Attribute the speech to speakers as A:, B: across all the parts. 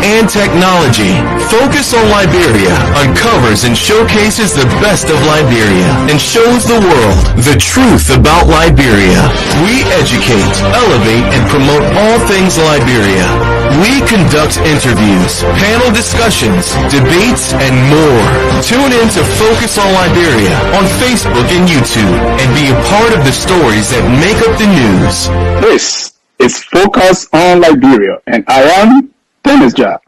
A: and technology. Focus on Liberia uncovers and showcases the best of Liberia and shows the world the truth about Liberia. We educate, elevate, and promote all things Liberia. We conduct interviews, panel discussions, debates, and more. Tune in to Focus on Liberia on Facebook and YouTube and be a part of the stories that make up the news.
B: This is Focus on Liberia, and I am Dennis Jah.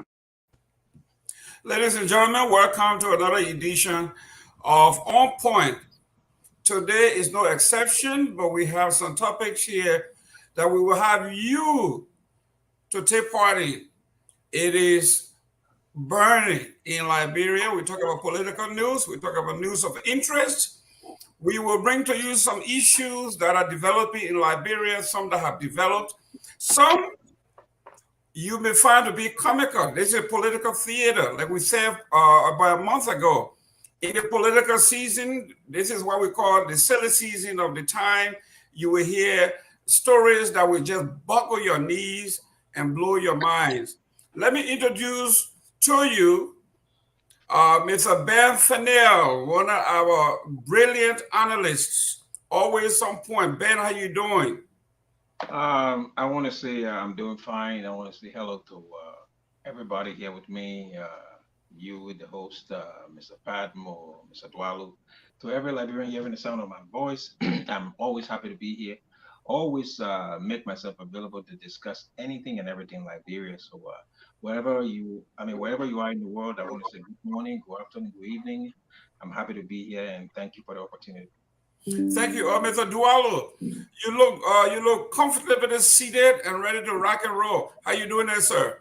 C: Ladies and gentlemen, welcome to another edition of On Point. Today is no exception, but we have some topics here that we will have you to take part in. It is burning in Liberia. We talk about political news. We talk about news of interest. We will bring to you some issues that are developing in Liberia, some that have developed. Some you may find to be comical. This is political theater, like we said about a month ago. In the political season, this is what we call the silly season of the time. You will hear stories that will just buckle your knees and blow your minds. Let me introduce to you Mr. Ben Fennell, one of our brilliant analysts, always on point. Ben, how you doing?
D: I want to say I'm doing fine. I want to say hello to everybody here with me, you, the host, Mr. Padmo, Mr. Dwalu, to every Liberian hearing the sound of my voice. I'm always happy to be here. Always make myself available to discuss anything and everything Liberia. So wherever you are in the world, I want to say good morning, good afternoon, good evening. I'm happy to be here and thank you for the opportunity.
C: Thank you, Mr. Dwalu. You look comfortably seated and ready to rock and roll. How you doing there, sir?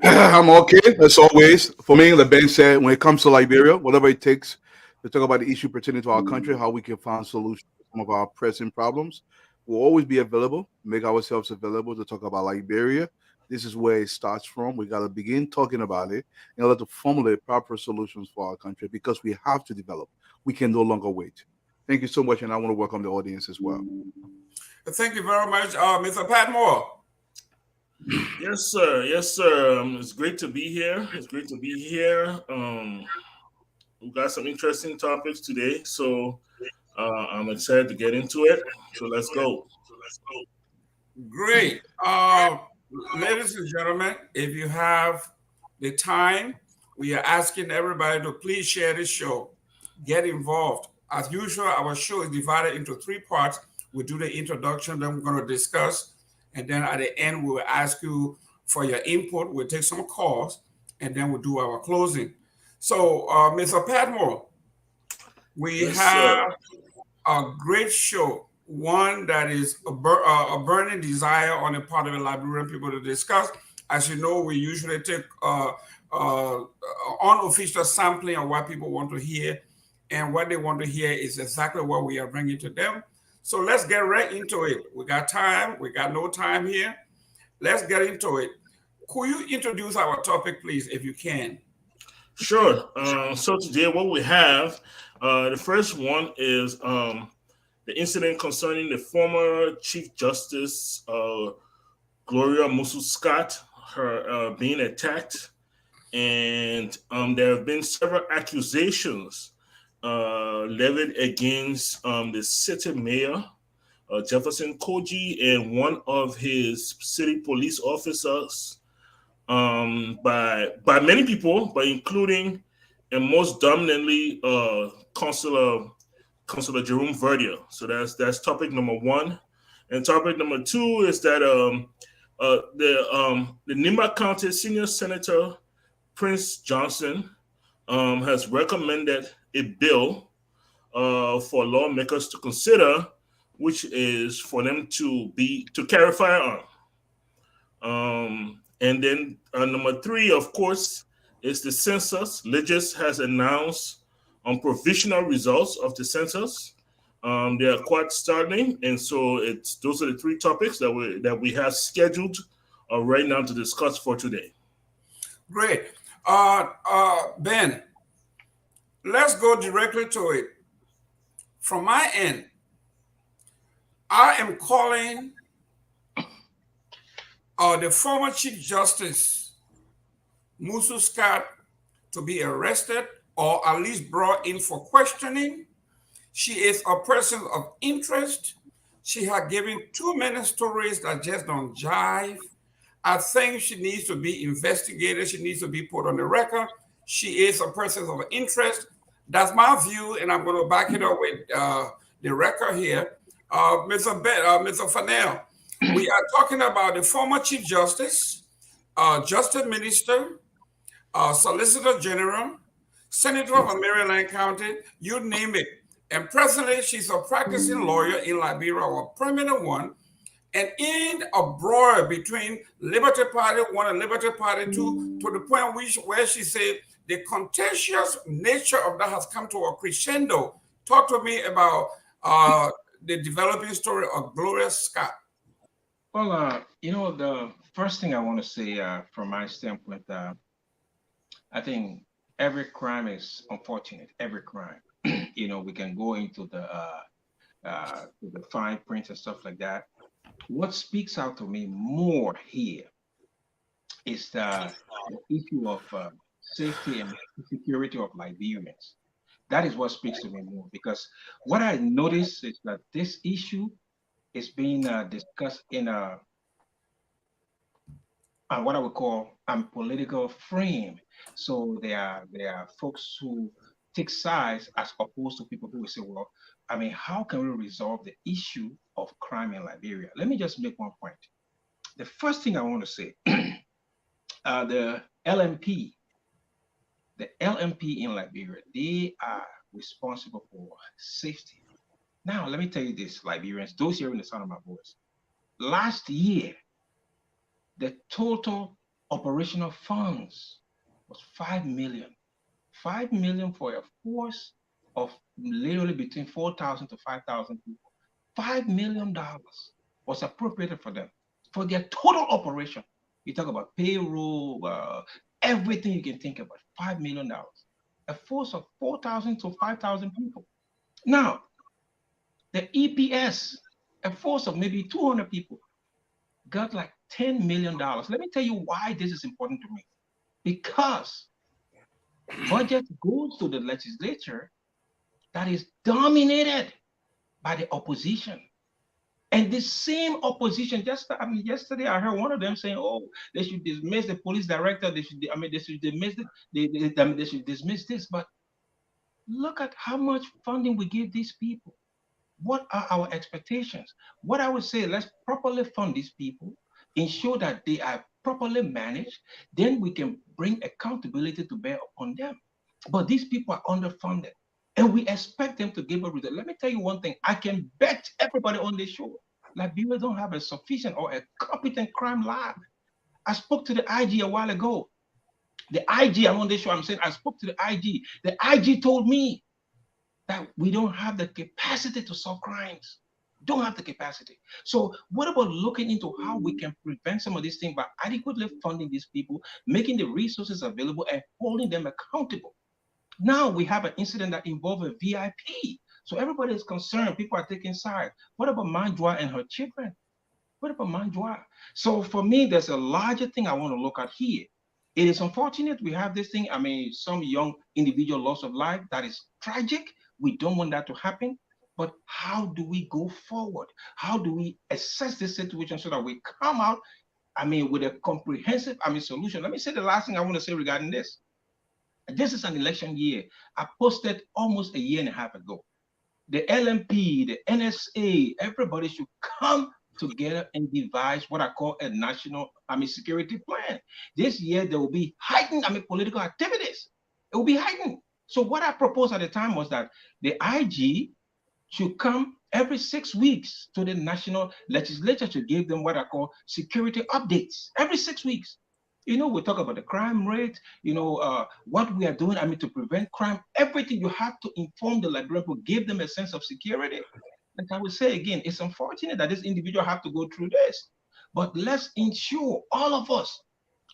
E: I'm okay, as always. For me, like Ben said, when it comes to Liberia, whatever it takes to talk about the issue pertaining to our country, how we can find solutions to some of our pressing problems, we'll always be available, make ourselves available to talk about Liberia. This is where it starts from. We got to begin talking about it in order to formulate proper solutions for our country because we have to develop. We can no longer wait. Thank you so much, and I want to welcome the audience as well.
C: Thank you very much, Mr. Padmore.
F: Yes, sir. Yes, sir. It's great to be here. We've got some interesting topics today, so I'm excited to get into it. So let's go.
C: Great. Ladies and gentlemen, if you have the time, we are asking everybody to please share this show. Get involved. As usual, our show is divided into three parts. We'll do the introduction, then we're going to discuss, and then at the end, we will ask you for your input. We'll take some calls, and then we'll do our closing. So, Mr. Padmore, we have a great show, one that is a burning desire on the part of the Liberian people to discuss. As you know, we usually take unofficial sampling of what people want to hear. And what they want to hear is exactly what we are bringing to them. So let's get right into it. We got time. We got no time here. Let's get into it. Could you introduce our topic, please, if you can?
F: Sure. So today what we have, the first one is the incident concerning the former Chief Justice, Gloria Musu-Scott, her being attacked. And there have been several accusations levied against the city mayor, Jefferson Koijee, and one of his city police officers by many people, but including and most dominantly Councilor Jerome Verdier. So that's topic number one. And topic number two is that the Nima County Senior Senator Prince Johnson has recommended a bill for lawmakers to consider, which is for them to carry firearm. And then number three, of course, is the census. Legis has announced provisional results of the census. They are quite startling, and so those are the three topics that we have scheduled right now to discuss for today.
C: Great, Ben. Let's go directly to it. From my end, I am calling the former Chief Justice Musu Scott to be arrested or at least brought in for questioning. She is a person of interest. She had given too many stories that just don't jive. I think she needs to be investigated. She needs to be put on the record. She is a person of interest. That's my view, and I'm going to back it up with the record here. Mr. Fennell, we are talking about the former Chief Justice, Justice Minister, Solicitor General, Senator of Maryland County, you name it. And presently, she's a practicing lawyer in Liberia, or a permanent one, and in a broil between Liberty Party 1 and Liberty Party 2, to the point where she said the contentious nature of that has come to a crescendo. Talk to me about the developing story of Gloria Scott.
D: Well, the first thing I want to say from my standpoint, I think every crime is unfortunate, every crime. We can go into the fine print and stuff like that. What speaks out to me more here is the issue of safety and security of Liberians. That is what speaks to me more, because what I notice is that this issue is being discussed in what I would call a political frame. So there are folks who take sides as opposed to people who will say, well, how can we resolve the issue of crime in Liberia? Let me just make one point. The first thing I want to say, the LMP in Liberia, they are responsible for safety. Now, let me tell you this, Liberians, those hearing the sound of my voice. Last year, the total operational funds was 5 million. 5 million for a force of literally between 4,000 to 5,000 people. $5 million was appropriated for them, for their total operation. You talk about payroll, everything you can think about, $5 million. A force of 4,000 to 5,000 people. Now, the EPS, a force of maybe 200 people, got like $10 million. Let me tell you why this is important to me. Because budget goes to the legislature that is dominated by the opposition. And the same opposition, yesterday I heard one of them saying, oh, they should dismiss the police director, they should dismiss this. But look at how much funding we give these people. What are our expectations? What I would say, let's properly fund these people, ensure that they are properly managed, then we can bring accountability to bear upon them. But these people are underfunded, and we expect them to give a result. Let me tell you one thing, I can bet everybody on this show, Liberia don't have a sufficient or a competent crime lab. I spoke to the IG a while ago. The IG, I'm on this show, I'm saying I spoke to the IG. The IG told me that we don't have the capacity to solve crimes. Don't have the capacity. So what about looking into how we can prevent some of these things by adequately funding these people, making the resources available and holding them accountable? Now we have an incident that involved a VIP. So everybody is concerned. People are taking sides. What about Manjwa and her children? What about Manjwa? So for me, there's a larger thing I want to look at here. It is unfortunate we have this thing. Some young individual loss of life. That is tragic. We don't want that to happen. But how do we go forward? How do we assess this situation so that we come out, with a comprehensive, solution? Let me say the last thing I want to say regarding this. This is an election year. I posted almost a year and a half ago. The LMP, the NSA, everybody should come together and devise what I call a national security plan. This year, there will be heightened political activities. It will be heightened. So what I proposed at the time was that the IG should come every 6 weeks to the national legislature to give them what I call security updates every 6 weeks. We talk about the crime rate, what we are doing, to prevent crime, everything. You have to inform the Liberian people, give them a sense of security. Like I would say again, it's unfortunate that this individual have to go through this, but let's ensure, all of us,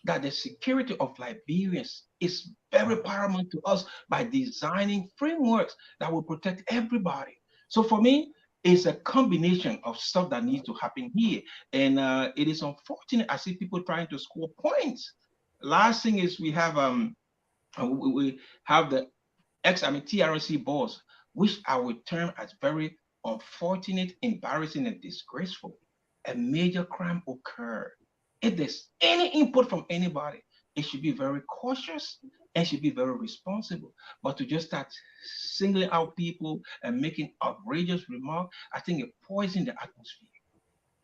D: that the security of Liberians is very paramount to us by designing frameworks that will protect everybody. So for me, it's a combination of stuff that needs to happen here. And it is unfortunate I see people trying to score points last thing is we have the TRC boss, which I would term as very unfortunate, embarrassing, and disgraceful. A major crime occurred. If there's any input from anybody, it should be very cautious and should be very responsible. But to just start singling out people and making outrageous remarks, I think it poisons the atmosphere.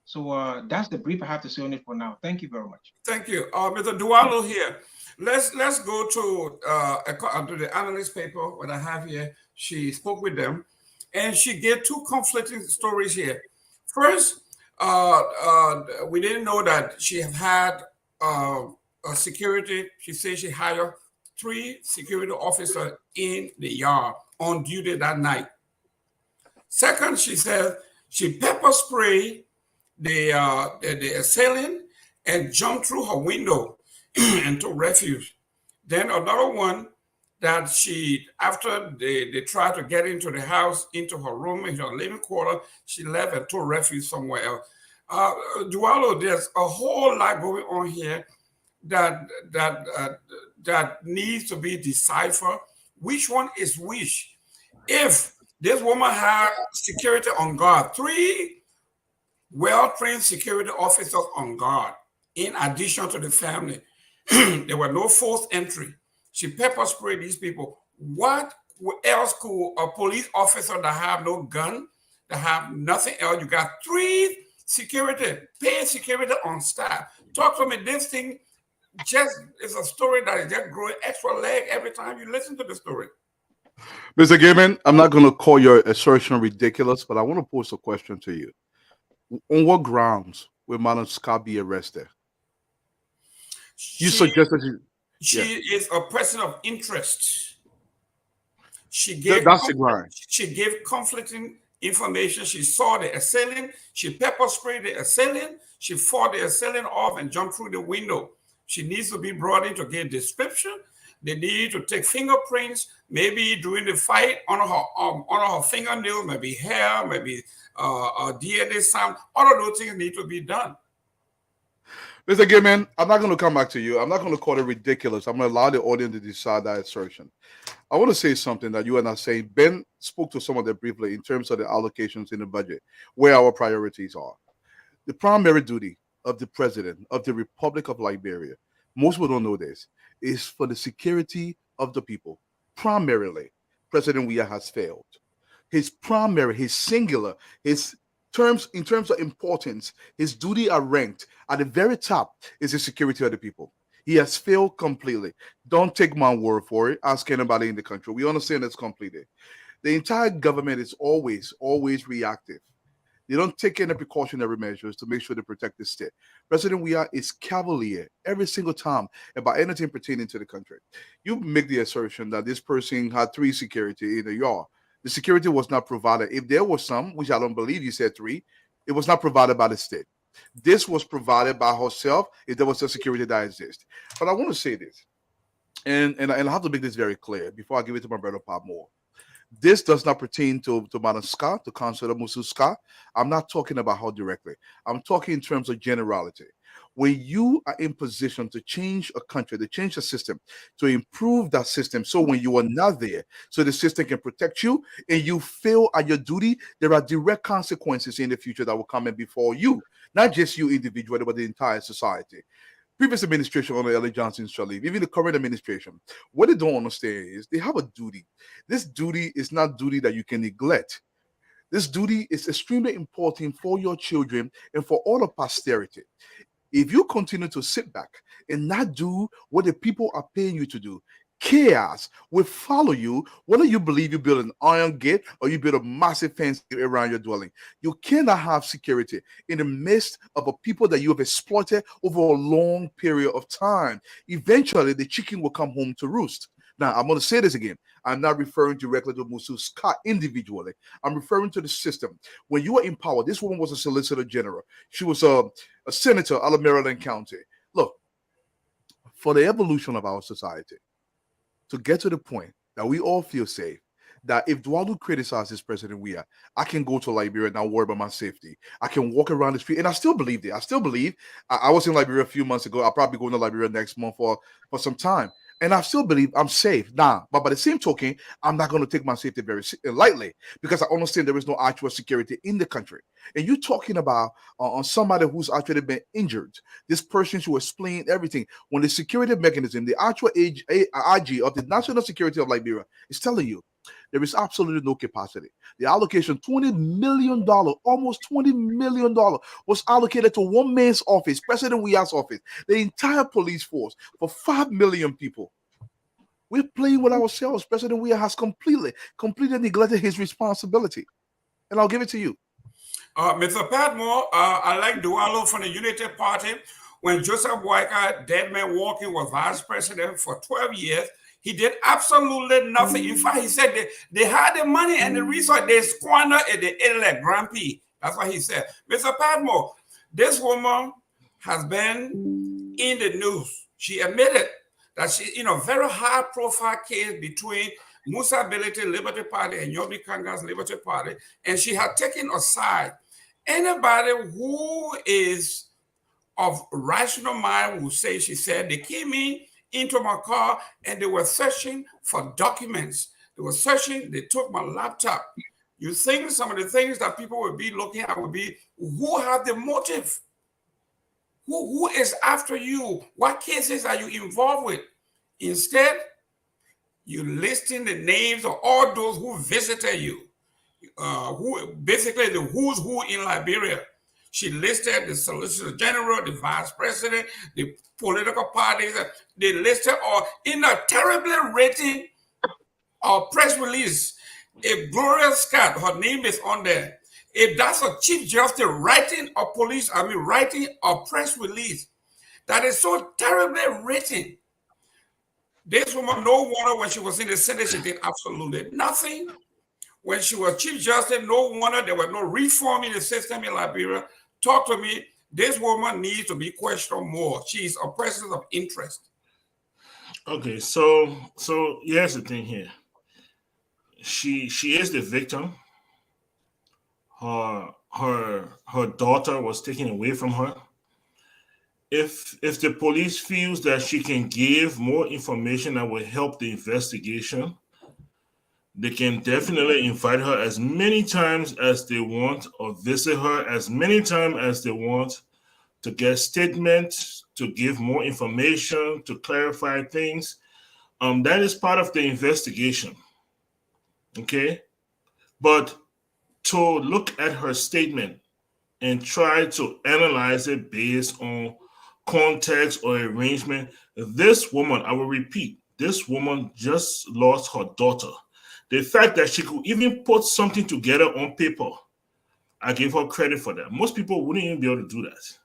D: So that's the brief I have to say on it for now. Thank you very much.
C: Thank you. Mr. Dualo here. Let's go to the analyst paper what I have here. She spoke with them, and she gave two conflicting stories here. First, we didn't know that she had a security. She said she hired 3 security officers in the yard on duty that night. Second, she said she pepper sprayed the assailant and jumped through her window and took refuge. Then another one that she, after they tried to get into the house, into her room, in her living quarter, she left and took refuge somewhere else. Dualo, there's a whole lot going on here that needs to be deciphered. Which one is which? If this woman had security on guard, 3 well-trained security officers on guard, in addition to the family, there were no forced entry. She pepper sprayed these people. What else could a police officer that have no gun, that have nothing else? You got 3 paid security on staff. Talk to me. This thing just is a story that is just growing extra leg every time you listen to the story.
E: Mr. Gaiman, I'm not going to call your assertion ridiculous, but I want to pose a question to you. On what grounds will Madam Scott be arrested? You suggested
C: she is a person of interest. She gave conflicting information. She saw the assailant. She pepper sprayed the assailant. She fought the assailant off and jumped through the window. She needs to be brought in to get description. They need to take fingerprints, maybe during the fight on her fingernail, maybe hair, maybe DNA sample. All of those things need to be done.
E: Mr. Gaiman, I'm not going to come back to you. I'm not going to call it ridiculous. I'm going to allow the audience to decide that assertion. I want to say something that you are not saying. Ben spoke to some of that briefly in terms of the allocations in the budget, where our priorities are. The primary duty of the president of the Republic of Liberia, most people don't know this, is for the security of the people. Primarily, President Weah has failed. His primary, his singular, in terms of importance, his duty are ranked at the very top is the security of the people. He has failed completely. Don't take my word for it. Ask anybody in the country. We understand it's completed. The entire government is always reactive. They don't take any precautionary measures to make sure they protect the state. President Weah is cavalier every single time about anything pertaining to the country. You make the assertion that this person had 3 security in the yard. The security was not provided. If there was some, which I don't believe you said 3, it was not provided by the state. This was provided by herself if there was a security that exists. But I want to say this, and I have to make this very clear before I give it to my brother Pop Moore. This does not pertain to Madam Scott, to Councilor Musu Scott. I'm not talking about her directly. I'm talking in terms of generality. When you are in position to change a country, to change a system, to improve that system, so when you are not there, so the system can protect you, and you fail at your duty, there are direct consequences in the future that will come in before you, not just you individually, but the entire society. Previous administration under L.A. Johnson shall leave, even the current administration, what they don't understand is they have a duty. This duty is not duty that you can neglect. This duty is extremely important for your children and for all of posterity. If you continue to sit back and not do what the people are paying you to do, chaos will follow you, whether you believe you build an iron gate or you build a massive fence around your dwelling. You cannot have security in the midst of a people that you have exploited over a long period of time. Eventually, the chicken will come home to roost. Now, I'm going to say this again. I'm not referring directly to Musu Scott individually. I'm referring to the system. When you are in power, this woman was a solicitor general. She was a senator out of Maryland County. Look, for the evolution of our society, to get to the point that we all feel safe, that if Dwalu criticizes President Weah, I can go to Liberia and not worry about my safety. I can walk around the street, and I still believe it. I still believe. I was in Liberia a few months ago. I'll probably go to Liberia next month for some time. And I still believe I'm safe now. But by the same token, I'm not going to take my safety very lightly because I understand there is no actual security in the country. And you're talking about on somebody who's actually been injured. This person should explain everything. When the security mechanism, the actual IG of the National Security of Liberia is telling you, there is absolutely no capacity. The allocation, $20 million, almost $20 million, was allocated to one man's office, President Weah's office, the entire police force for 5 million people. We're playing with ourselves. President Weah has completely neglected his responsibility. And I'll give it to you.
C: Mr. Padmore, I like Dualo from the Unity Party. When Joseph Boyka, dead man walking, was vice president for 12 years, he did absolutely nothing. In fact, he said they had the money and the resource they squandered at the elect Grand Prix. That's what he said. Mr. Padmore, this woman has been in the news. She admitted that she, very high profile case between Musa Ability Liberty Party and Yobi Kanga's Liberty Party, and she had taken aside anybody who is of rational mind will say, she said, they came into my car and they were searching for documents. They took my laptop. You think some of the things that people will be looking at will be, who have the motive? Who is after you? What cases are you involved with? Instead, you listing the names of all those who visited you, who basically the who's who in Liberia. She listed the Solicitor General, the Vice President, the political parties. They listed all in a terribly written press release. If Gloria Scott, her name is on there. If that's a Chief Justice writing a press release that is so terribly written. This woman, no wonder when she was in the Senate, she did absolutely nothing. When she was Chief Justice, no wonder there was no reform in the system in Liberia. Talk to me. This woman needs to be questioned more. She's a person of interest.
F: Okay, so here's the thing here. She is the victim. Her daughter was taken away from her. If the police feels that she can give more information that will help the investigation, they can definitely invite her as many times as they want or visit her as many times as they want to get statements, to give more information, to clarify things. That is part of the investigation. Okay? But to look at her statement and try to analyze it based on context or arrangement, this woman, I will repeat, this woman just lost her daughter. The fact that she could even put something together on paper, I give her credit for that. Most people wouldn't even be able to do that.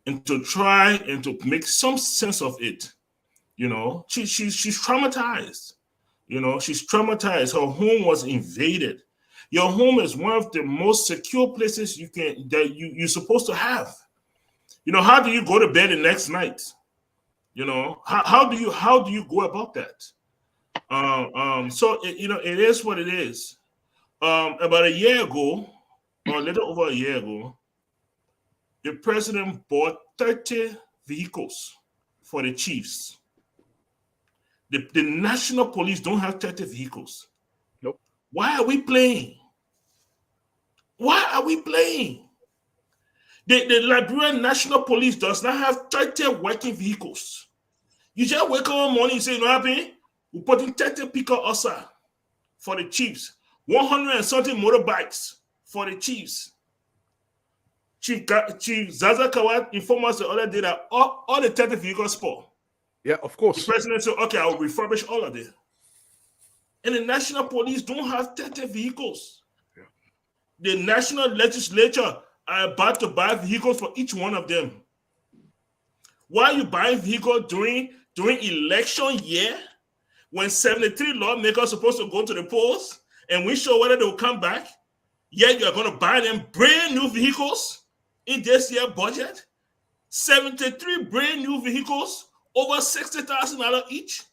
F: And to try and to make some sense of it, she's traumatized. She's traumatized. Her home was invaded. Your home is one of the most secure places you're supposed to have. How do you go to bed the next night? How do you go about that? So it is what it is. About a year ago, or a little over a year ago, the president bought 30 vehicles for the chiefs. The national police don't have 30 vehicles.
E: Nope.
F: Why are we playing? The Liberian National Police does not have 30 working vehicles. You just wake up one morning and say, you know what happened? We put in 30 pickup osa for the chiefs, 100 and something motorbikes for the chiefs. Chief Zaza Kawat informed us the other day that all the 30 vehicles spoiled.
E: Yeah, of course.
F: The president said, okay, I'll refurbish all of them. And the national police don't have 30 vehicles.
E: Yeah.
F: The national legislature are about to buy vehicles for each one of them. Why are you buying vehicles during election year when 73 lawmakers are supposed to go to the polls and we show whether they will come back? Yet you're going to buy them brand new vehicles in this year budget? 73 brand new vehicles, over $60,000 each.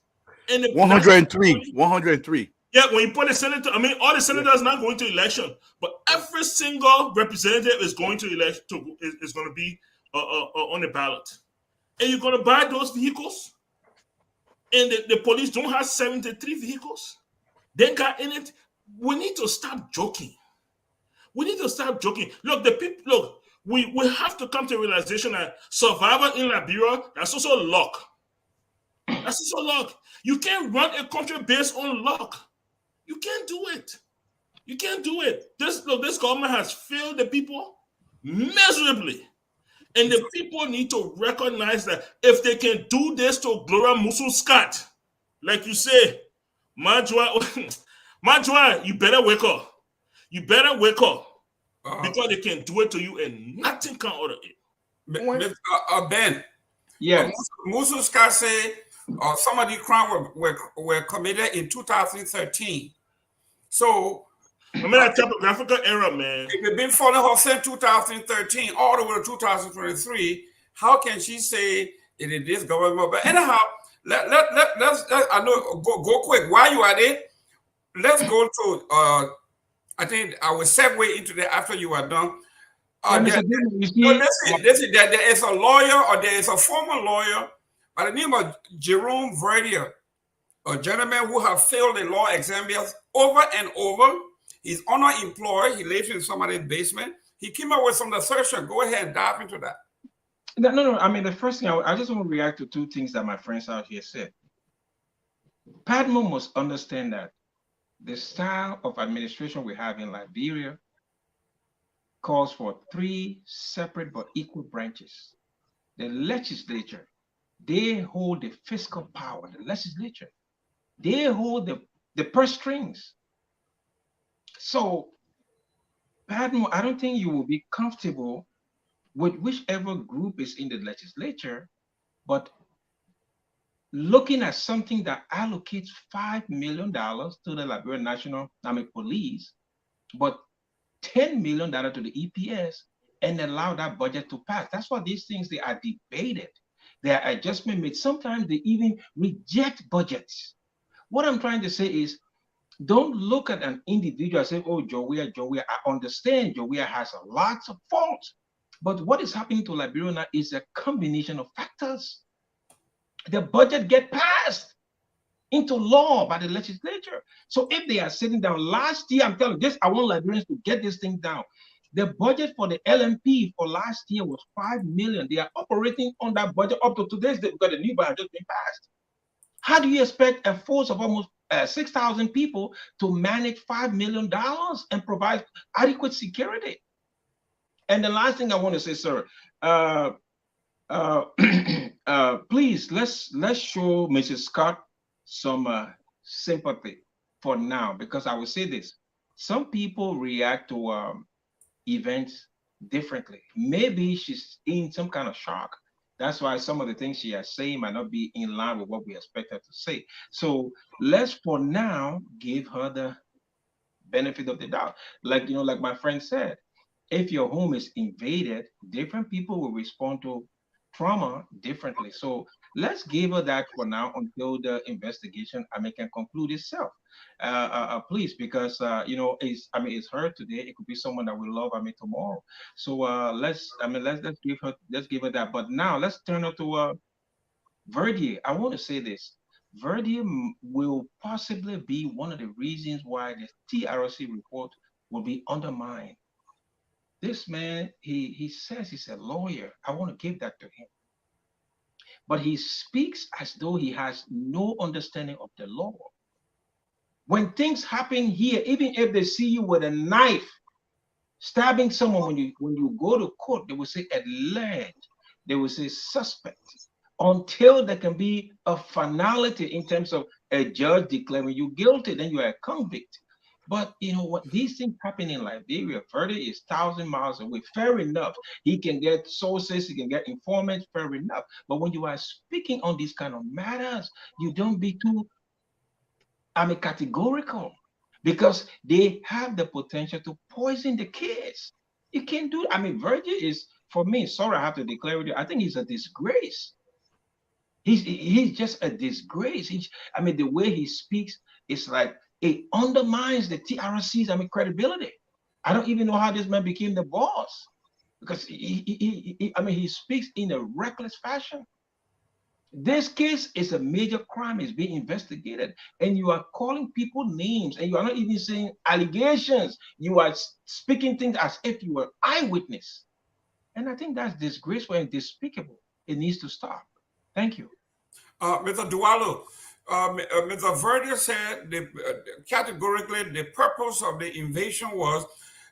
F: And
E: 103.
F: Yeah, when you put a senator, I mean, all the senators not going to election, but every single representative is going to election. Is going to be on the ballot, and you're going to buy those vehicles, and the police don't have 73 vehicles. They got in it. We need to stop joking. We need to stop joking. Look, the people. Look, we have to come to a realization that survival in Liberia, that's also luck. That's also luck. You can't run a country based on luck. You can't do it. You can't do it. This government has failed the people miserably. And the people need to recognize that if they can do this to Gloria Musu-Scott, like you say, Majwa, you better wake up. You better wake up. Because they can do it to you and nothing can out of it.
C: Ben.
D: Yes.
C: Musu-Scott said some of the crimes were committed in 2013. So,
F: I mean, that typographical error, man.
C: If it's been following her since 2013 all the way to 2023, how can she say it is this government? But anyhow, let's I know go quick. While you are there, let's go to I think I will segue into that after you are done. There is a lawyer, or there is a former lawyer by the name of Jerome Verdier, a gentleman who have failed the law exams over and over. He's unemployed. He lives in somebody's basement. He came up with some assertion. Go ahead and dive into that.
D: No. I mean, the first thing I just want to react to two things that my friends out here said. Padmo must understand that the style of administration we have in Liberia calls for three separate but equal branches. The legislature, they hold the fiscal power. The legislature, they hold the purse strings. So, Padmo, I don't think you will be comfortable with whichever group is in the legislature, but looking at something that allocates $5 million to the Liberian National Police, but $10 million to the EPS, and allow that budget to pass. That's why these things, they are debated. There are adjustments made. Sometimes they even reject budgets. What I'm trying to say is, don't look at an individual and say, oh, Jowea, I understand Jowea has lots of faults. But what is happening to Liberia now is a combination of factors. The budget get passed into law by the legislature. So if they are sitting down last year, I'm telling you this, I want Liberians to get this thing down. The budget for the LMP for last year was $5 million. They are operating on that budget up to today's day because the new budget has just been passed. How do you expect a force of almost 6,000 people to manage $5 million and provide adequate security? And the last thing I want to say, sir, please let's show Mrs. Scott some sympathy for now, because I will say this: some people react to events differently. Maybe she's in some kind of shock. That's why some of the things she has said might not be in line with what we expect her to say. So let's, for now, give her the benefit of the doubt. Like my friend said, if your home is invaded, different people will respond to trauma differently. So let's give her that for now until the investigation can conclude itself. Please, because it's her today. It could be someone that we love tomorrow. So let's give her that. But now let's turn her to Verdier. I want to say this: Verdier will possibly be one of the reasons why the TRC report will be undermined. This man, he says he's a lawyer. I want to give that to him. But he speaks as though he has no understanding of the law. When things happen here, even if they see you with a knife stabbing someone, when you go to court, they will say alleged, they will say suspect, until there can be a finality in terms of a judge declaring you guilty, then you are a convict. But you know what? These things happen in Liberia. Verdier is 1,000 miles away. Fair enough. He can get sources, he can get informants, fair enough. But when you are speaking on these kind of matters, you don't be too categorical, because they have the potential to poison the kids. You can't do it. Verdier is, for me, sorry, I have to declare with you, I think he's a disgrace. He's just a disgrace. The way he speaks is like it undermines the TRC's credibility. I don't even know how this man became the boss, because he speaks in a reckless fashion. This case is a major crime, is being investigated, and you are calling people names, and you are not even saying allegations. You are speaking things as if you were eyewitness. And I think that's disgraceful and despicable. It needs to stop. Thank you.
C: Mr. Dualo, Mr. Verdier said categorically the purpose of the invasion was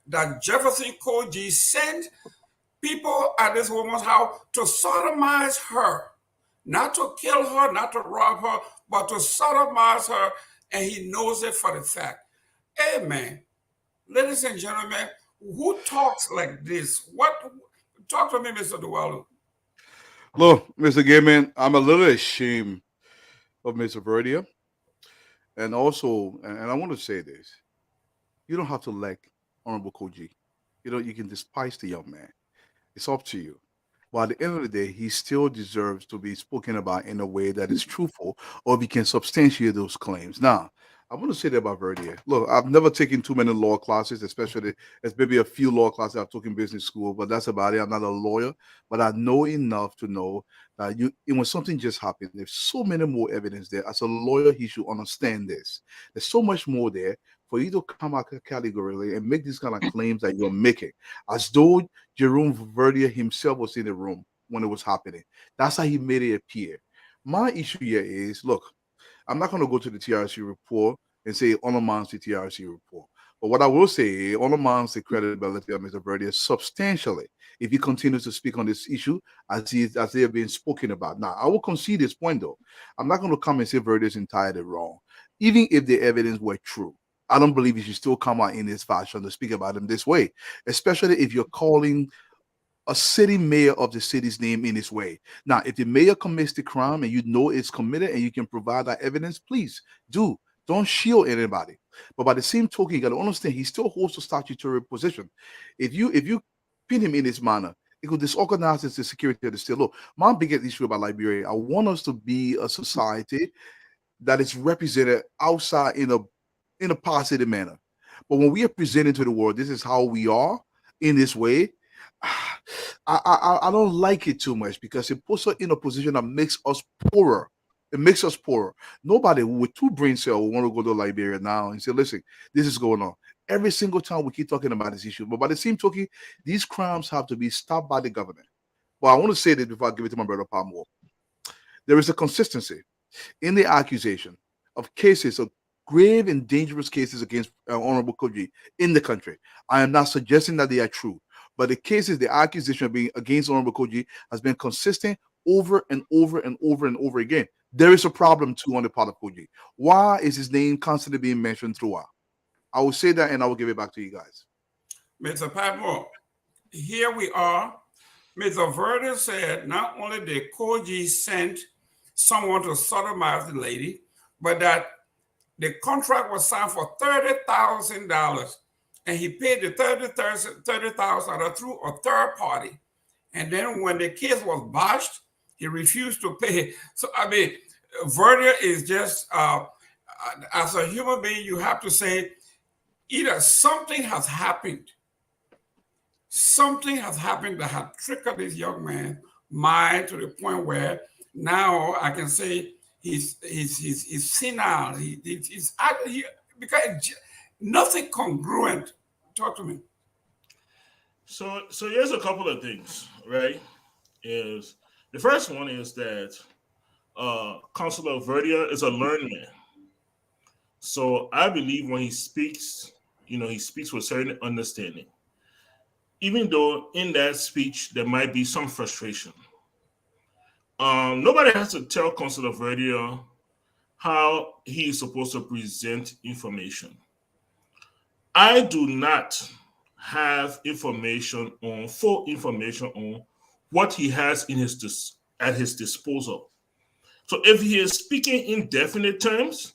C: that Jefferson Koijee sent people at this woman's house to sodomize her. Not to kill her, not to rob her, but to sodomize her, and he knows it for the fact. Amen. Ladies and gentlemen, who talks like this? Talk to me, Mr. Dualo.
E: Look, Mr. Gaiman, I'm a little ashamed of Mr. Verdier. And also, and I want to say this, you don't have to like Honorable Koijee. You can despise the young man. It's up to you. But at the end of the day, he still deserves to be spoken about in a way that is truthful, or we can substantiate those claims. Now, I want to say that about Verdier. Look, I've never taken too many law classes, especially as maybe a few law classes I've taken in business school, but that's about it. I'm not a lawyer, but I know enough to know that when something just happened, there's so many more evidence there. As a lawyer, he should understand this. There's so much more there for you to come out categorically and make these kind of claims that you're making, as though Jerome Verdier himself was in the room when it was happening. That's how he made it appear. My issue here is, look, I'm not going to go to the TRC report and say it undermines the TRC report. But what I will say, it undermines the credibility of Mr. Verdier substantially if he continues to speak on this issue as they have been spoken about. Now, I will concede this point, though. I'm not going to come and say Verdier is entirely wrong. Even if the evidence were true, I don't believe he should still come out in this fashion to speak about him this way, especially if you're calling a city mayor of the city's name in this way. Now, if the mayor commits the crime and you know it's committed and you can provide that evidence, please do. Don't shield anybody. But by the same token, you got to understand he still holds a statutory position. If you pin him in this manner, it could disorganize the security of the state. Look, my biggest issue about Liberia, I want us to be a society that is represented outside in a positive manner. But when we are presenting to the world, this is how we are in this way, I don't like it too much because it puts us in a position that makes us poorer. It makes us poorer. Nobody with two brain cells will want to go to Liberia now and say, listen, this is going on. Every single time we keep talking about this issue. But by the same token, these crimes have to be stopped by the government. But I want to say this before I give it to my brother Palmo. There is a consistency in the accusation of cases of grave and dangerous cases against Honorable Koijee in the country. I am not suggesting that they are true, but the accusation being against Honorable Koijee has been consistent over and over and over and over again. There is a problem too on the part of Koijee. Why is his name constantly being mentioned throughout? I will say that and I will give it back to you guys.
C: Mr. Padmore, here we are. Mr. Verdier said not only did Koijee send someone to sodomize the lady, but that the contract was signed for $30,000, and he paid the $30,000 through a third party. And then when the case was botched, he refused to pay. So, I mean, Verdier is just, as a human being, you have to say, either something has happened that has triggered this young man's mind to the point where now I can say he's senile. He's because nothing congruent. Talk to me.
F: So here's a couple of things, right? Is the first one is that Councilor Verdier is a learned man. So I believe when he speaks, he speaks with certain understanding. Even though in that speech there might be some frustration. Nobody has to tell Councilor Verdier how he is supposed to present information. I do not have full information on what he has at his disposal. So if he is speaking in definite terms,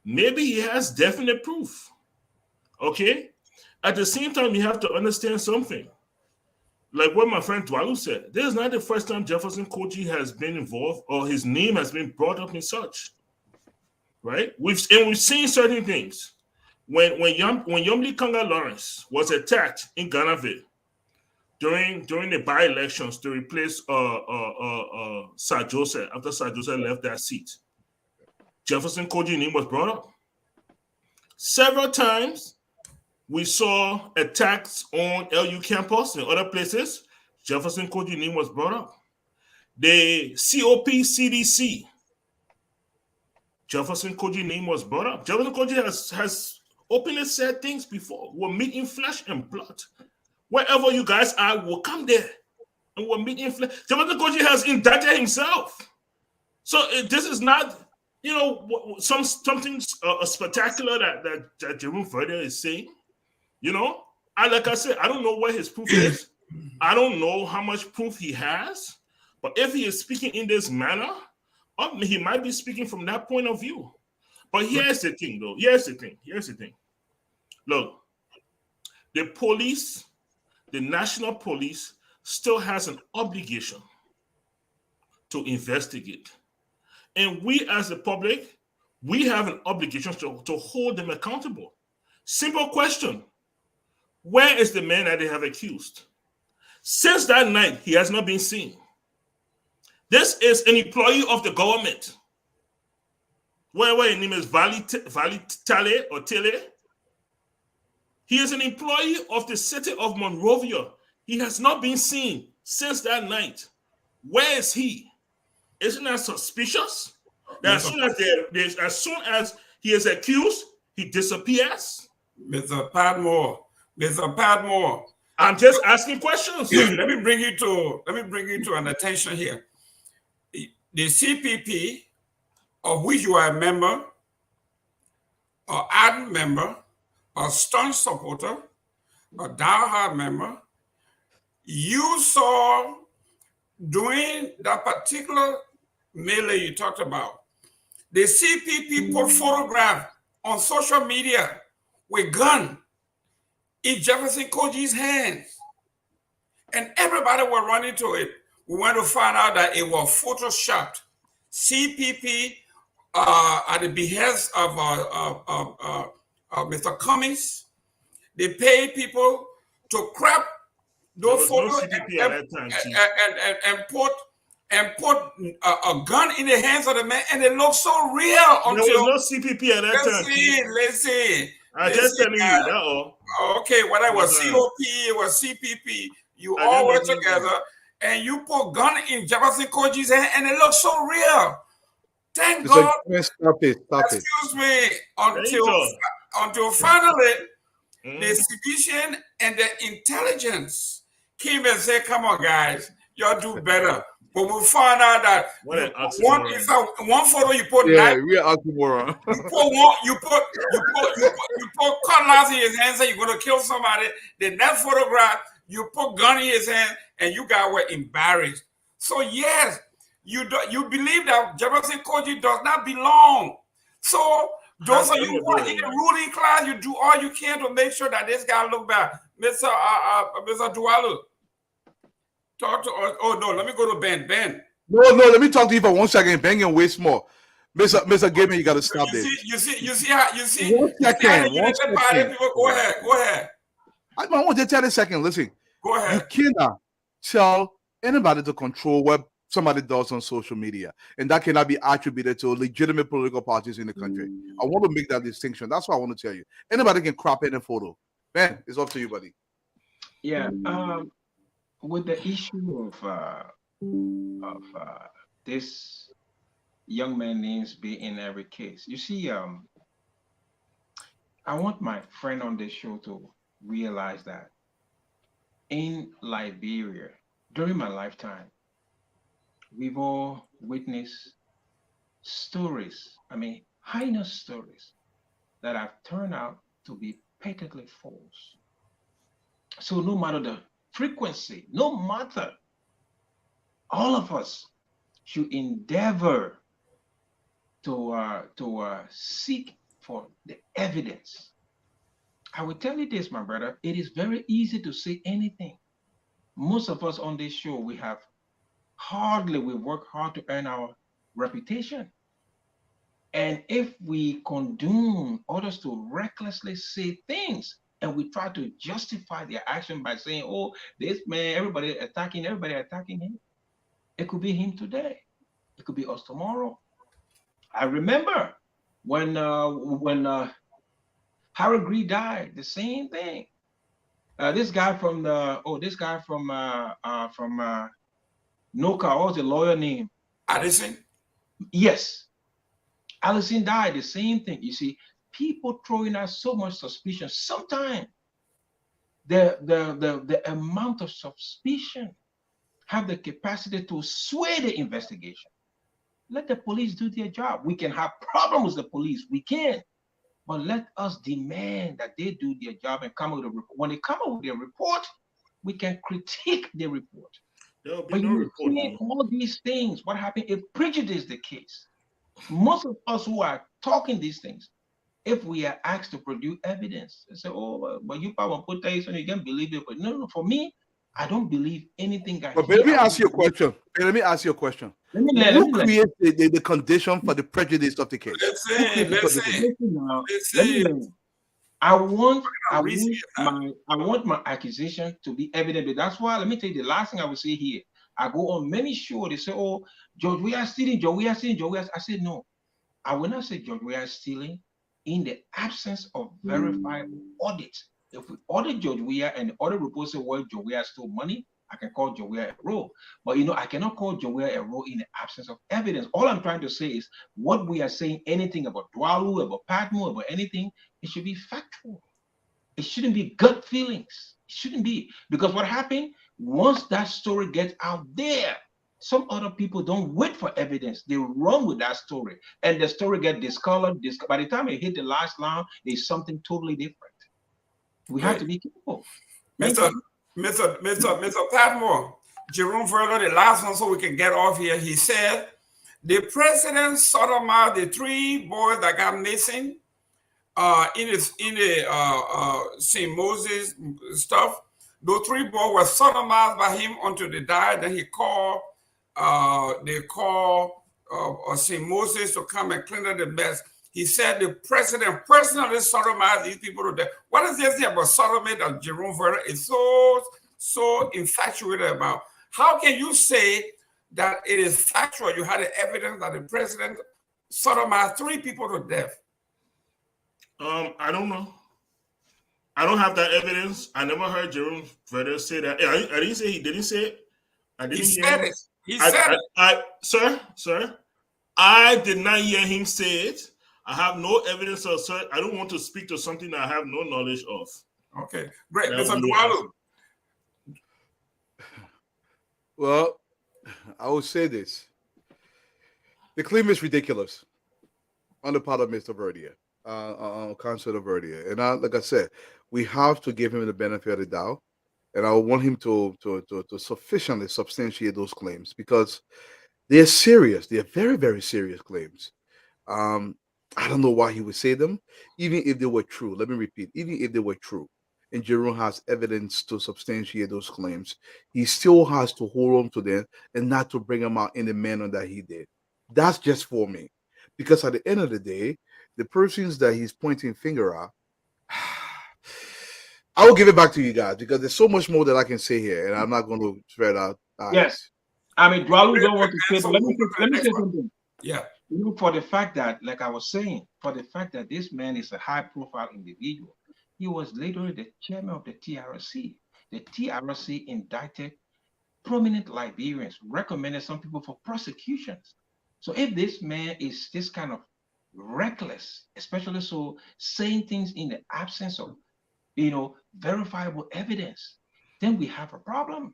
F: maybe he has definite proof. Okay? At the same time, you have to understand something. Like what my friend Dwalu said, this is not the first time Jefferson Koijee has been involved or his name has been brought up in such. Right? We've seen certain things. when Yomli Kanga Lawrence was attacked in Ghanaville during the by-elections to replace Sir Joseph after Sir Joseph left that seat, Jefferson Koijee name was brought up. Several times we saw attacks on LU campus and other places. Jefferson Koijee name was brought up. The COP CDC, Jefferson Koijee name was brought up. Jefferson Koijee has openly said things before. We're meeting flesh and blood. Wherever you guys are, we'll come there. And we're meeting flesh. Jefferson Koijee has indicted himself. So this is not, something spectacular that Jerome Verdier is saying. Like I said, I don't know where his proof is. I don't know how much proof he has. But if he is speaking in this manner, he might be speaking from that point of view. But here's the thing, though. Here's the thing. Look, the police, the national police, still has an obligation to investigate. And we as the public, we have an obligation to hold them accountable. Simple question. Where is the man that they have accused? Since that night, he has not been seen. This is an employee of the government. Where his name is Vali Tale or Tele. He is an employee of the city of Monrovia. He has not been seen since that night. Where is he? Isn't that suspicious? That as soon as he is accused, he disappears.
C: Mr. Padmore.
F: I'm just asking questions.
C: Let me bring you to an attention here. The CPP, of which you are a member, or ardent member, or staunch supporter, or diehard member, you saw during that particular melee you talked about, the CPP put photograph on social media with gun in Jefferson Koijee's hands. And everybody was running to it. We went to find out that it was photoshopped. CPP, at the behest of Mr. Cummings, they paid people to crop those photos and put a gun in the hands of the man, and it looked so real.
F: There was no CPP at that time.
C: Let's see.
F: I'm just telling you that all.
C: Okay, whether it was COP, it was CPP, you all were together, and you put gun in Jefferson Koijee's hand, and it looked so real. Thank God.
E: Stop it.
C: Excuse me. Until finally, the sedition and the intelligence came and said, "Come on, guys, y'all do better." But we found out that one photo you put,
E: we are oxymoron.
C: you put cutlass in his hand, say you're gonna kill somebody. Then that photograph, you put gun in his hand, and you guys were embarrassed. So yes, you believe that Jefferson Koijee does not belong. So those of you who are in the ruling class, you do all you can to make sure that this guy look bad. Mr. Dualu. Talk to us. Oh no, let me go to Ben. Ben.
E: No, let me talk to you for 1 second. Ben and waste more. Mr. Gamer, you gotta stop this.
C: You see.
E: 1 second.
C: People, go ahead.
E: I want to tell a second. Listen.
C: Go ahead.
E: You cannot tell anybody to control what somebody does on social media, and that cannot be attributed to legitimate political parties in the country. I want to make that distinction. That's what I want to tell you. Anybody can crop any photo. Ben, it's up to you, buddy.
D: Yeah. With the issue of this young man names being in every case, you see, I want my friend on this show to realize that in Liberia, during my lifetime, we've all witnessed stories, heinous stories that have turned out to be patently false. So no matter the frequency, no matter, all of us should endeavor to seek for the evidence. I will tell you this, my brother, it is very easy to say anything. Most of us on this show, we work hard to earn our reputation. And if we condone others to recklessly say things, and we try to justify their action by saying, "Oh, this man, everybody attacking him," it could be him today. It could be us tomorrow. I remember when Harry Gree died, the same thing. This guy from NOCA, what was the lawyer name?
C: Addison?
D: Yes. Allison died, the same thing. You see, people throwing out so much suspicion. Sometimes the amount of suspicion have the capacity to sway the investigation. Let the police do their job. We can have problems with the police. We can. But let us demand that they do their job and come up with a report. When they come up with their report, we can critique the report.
F: There'll be
D: But
F: no
D: you
F: report.
D: see all these things, what happened? It prejudices the case. Most of us who are talking these things, if we are asked to produce evidence, they say, "Oh, but you probably put that on, you can't believe it." But no, for me, I don't believe anything I
E: But
D: hear.
E: let me ask you a question. Let me ask you a question. Who creates the condition for the prejudice of the case?
D: Listen. I want my accusation to be evident. But that's why, let me tell you the last thing I will say here. I go on many shows, they say, "Oh, George, we are stealing, George, we are stealing, George, we are." I said, no. I will not say George, we are stealing in the absence of verifiable audit. If we audit George Weah and the audit report say, "Well, George Weah stole money," I can call George Weah a rogue. But I cannot call George Weah a rogue in the absence of evidence. All I'm trying to say is what we are saying, anything about Dwalu, about Patmo, about anything, it should be factual. It shouldn't be gut feelings. It shouldn't be. Because what happened, once that story gets out there, some other people don't wait for evidence. They run with that story. And the story gets discolored. By the time it hit the last line, it's something totally different. We have to be careful.
C: Mr. Patmore, Jerome Verdier, the last one, so we can get off here. He said the president sodomized the 3 boys that got missing in the St. Moses stuff. Those 3 boys were sodomized by him until they died. Then they called St. Moses to come and clean up the mess. He said the president personally sodomized these people to death. What is this about sodomy that Jerome Verdier is so infatuated about? How can you say that it is factual? You had the evidence that the president sodomized 3 people to death.
F: I don't know. I don't have that evidence. I never heard Jerome Verdier say that. I didn't say he didn't say it. I didn't hear it.
C: He said it.
F: Sir, I did not hear him say it. I have no evidence of it. I don't want to speak to something that I have no knowledge of.
C: Okay, great. Mr. Dwalu.
E: Well, I would say this. The claim is ridiculous on the part of Mr. Verdier, Councilor Verdier. And like I said, we have to give him the benefit of the doubt. And I want him to sufficiently substantiate those claims because they're serious. They're very, very serious claims. I don't know why he would say them, even if they were true. Let me repeat, even if they were true, and Jerome has evidence to substantiate those claims, he still has to hold on to them and not to bring them out in the manner that he did. That's just for me. Because at the end of the day, the persons that he's pointing finger at, I will give it back to you guys because there's so much more that I can say here, and I'm not going to spread out.
D: Yes. I mean, Dwalu don't want to say, but let me say something.
C: Yeah.
D: For the fact that, like I was saying, for the fact that this man is a high-profile individual, he was later the chairman of the TRC. The TRC indicted prominent Liberians, recommended some people for prosecutions. So if this man is this kind of reckless, especially so saying things in the absence of, verifiable evidence, then we have a problem.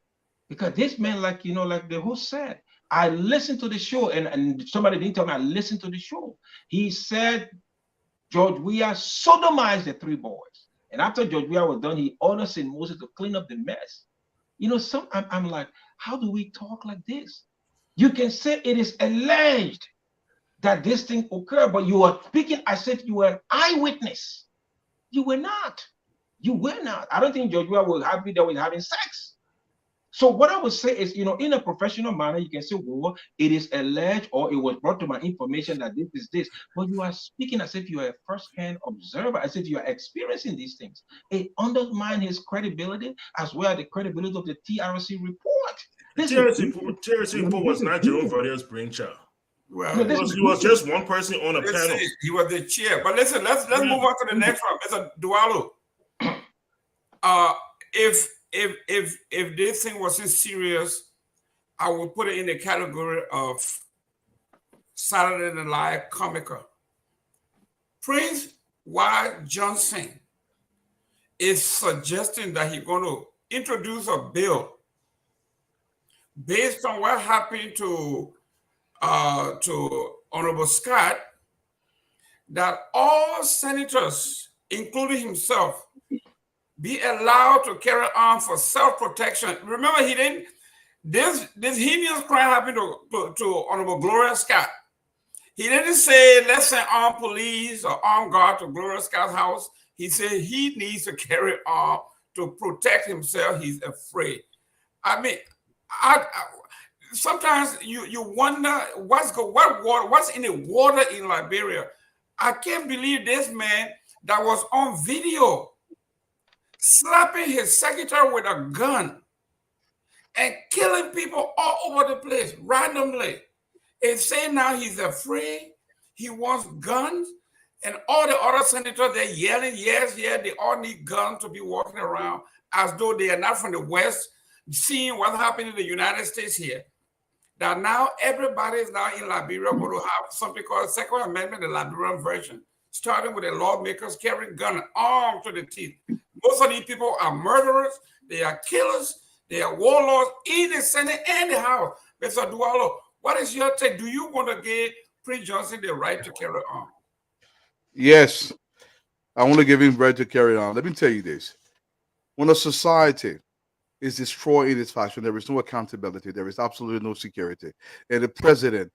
D: Because this man, like the host said, I listened to the show, and somebody didn't tell me I listened to the show. He said George Weah sodomized the 3 boys. And after George Weah was done, he ordered St. Moses to clean up the mess. I'm like, how do we talk like this? You can say it is alleged that this thing occurred, but you are speaking as if you were an eyewitness. You were not. You were not. I don't think George Weah was happy that we were having sex. So what I would say is, in a professional manner, you can say, well, it is alleged or it was brought to my information that this is this. But you are speaking as if you are a first-hand observer, as if you are experiencing these things. It undermines his credibility as well as the credibility of the TRC report.
F: TRC report was not Jerome Verdier's brainchild.
C: Well,
F: He was just one person on a panel.
C: He was the chair. But listen, let's move on to the next one. Mr. Dualu. If this thing wasn't serious, I would put it in the category of Saturday Night Live comical. Prince Y. Johnson is suggesting that he's going to introduce a bill based on what happened to Honorable Scott, that all senators, including himself, be allowed to carry arms for self-protection. Remember, he didn't. This heinous crime happened to Honorable Gloria Scott. He didn't say let's send armed police or armed guard to Gloria Scott's house. He said he needs to carry arms to protect himself. He's afraid. I mean, sometimes you wonder what's in the water in Liberia. I can't believe this man that was on video slapping his secretary with a gun and killing people all over the place randomly. And saying now he's afraid, he wants guns, and all the other senators, they're yelling, yes, they all need guns to be walking around as though they are not from the West, seeing what happened in the United States here. That now everybody is now in Liberia going to have something called Second Amendment, the Liberian version, starting with the lawmakers carrying guns armed to the teeth. Most of these people are murderers, they are killers, they are warlords in the Senate and the House. Mr. Dualo, what is your take? Do you want to give Prince Johnson the right to carry on?
E: Yes, I want to give him right to carry on. Let me tell you this. When a society is destroyed in its fashion, there is no accountability, there is absolutely no security. And the president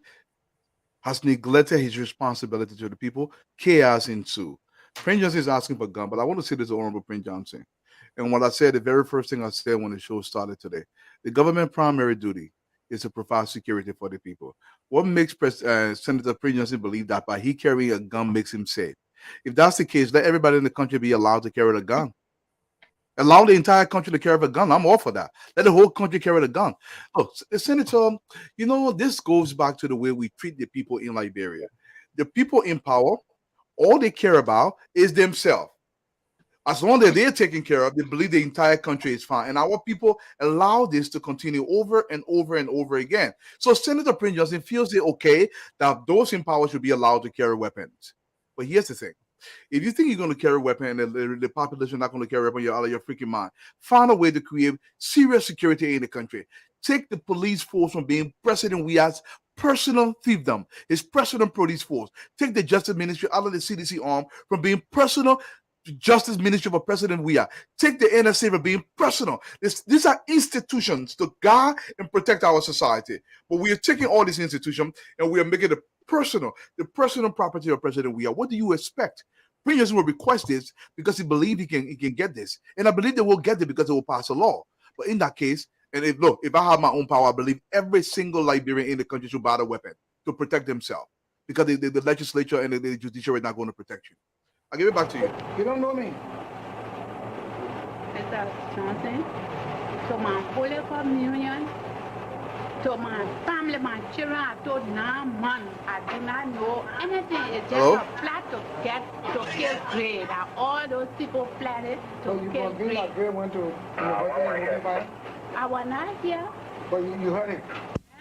E: has neglected his responsibility to the people, chaos ensues. Prince Johnson is asking for a gun, but I want to say this to Honorable Prince Johnson. And what I said, the very first thing I said when the show started today, the government primary duty is to provide security for the people. What makes Senator Prince Johnson believe that by he carrying a gun makes him safe? If that's the case, let everybody in the country be allowed to carry a gun. Allow the entire country to carry a gun. I'm all for that. Let the whole country carry a gun. Look, Senator, this goes back to the way we treat the people in Liberia. The people in power, all they care about is themselves. As long as they're taken care of, they believe the entire country is fine. And our people allow this to continue over and over and over again. So Senator Prince Johnson feels it okay that those in power should be allowed to carry weapons. But here's the thing. If you think you're going to carry a weapon and the population is not going to carry a weapon, you're out of your freaking mind. Find a way to create serious security in the country. Take the police force from being President Weah's personal fiefdom, his personal police force. Take the Justice Ministry out of the CDC arm from being personal Justice Ministry for President Weah. Take the NSA from being personal. These are institutions to guard and protect our society. But we are taking all these institutions and we are making it personal, the personal property of President Weah. What do you expect? Prince Johnson will request this because he believes he can get this. And I believe they will get it because they will pass a law. But in that case, and if I have my own power, I believe every single Liberian in the country should buy a weapon to protect themselves. Because the legislature and the judiciary are not going to protect you. I'll give it back to you.
G: You don't know me.
H: Mr. Johnson, to my Holy Communion, to my family, my children, I told 9 months, I do not know anything. It's just a plot to kill grade. And all those people plotted to kill grade.
G: So grade went to
H: I was not here.
G: But you heard it.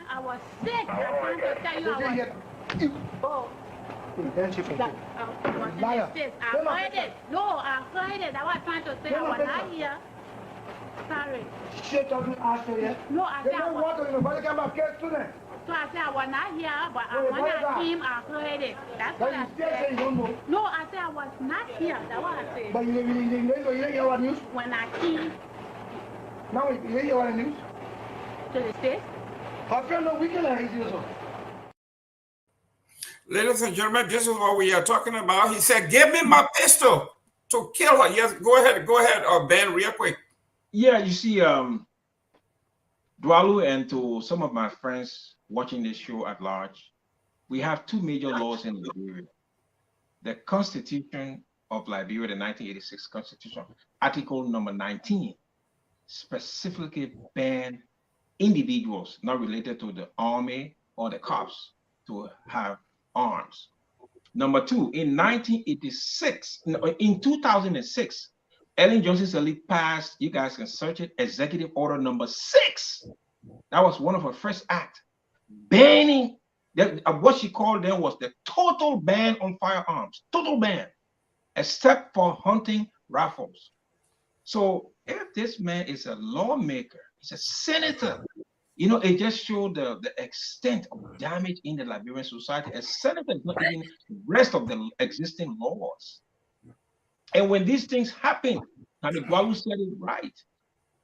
H: I was sick. I can't tell you I was. Oh.
G: Liar.
H: I heard it. No, I heard it. I was trying to say I was not here. Sorry.
G: Shit doesn't ask you yet.
H: No, I said I was.
G: Nobody came back here today.
H: So I said I was not here, but when I came, I heard it. That's what I said.
G: You don't know.
H: No, I said I was not here. That's what I said.
G: But you didn't hear what news?
H: When I came.
G: Now you didn't hear what news?
H: To the States?
G: How come no weekend I hear so?
C: Ladies and gentlemen, this is what we are talking about. He said, give me my pistol to kill her. Yes, go ahead, Ben, real quick.
D: Yeah, you see, Dwalu, and to some of my friends watching this show at large, we have two major laws in Liberia. The Constitution of Liberia, the 1986 Constitution, Article number 19, specifically ban individuals not related to the army or the cops to have arms. Number two, in 1986, in 2006, Ellen Johnson Sirleaf passed, you guys can search it, Executive Order number 6. That was one of her first acts, banning, what she called then was the total ban on firearms, total ban, except for hunting rifles. So if this man is a lawmaker, he's a senator, you know, it just showed the extent of damage in the Liberian society. A senator is not even the rest of the existing laws. And when these things happen, and Igwalu said it right,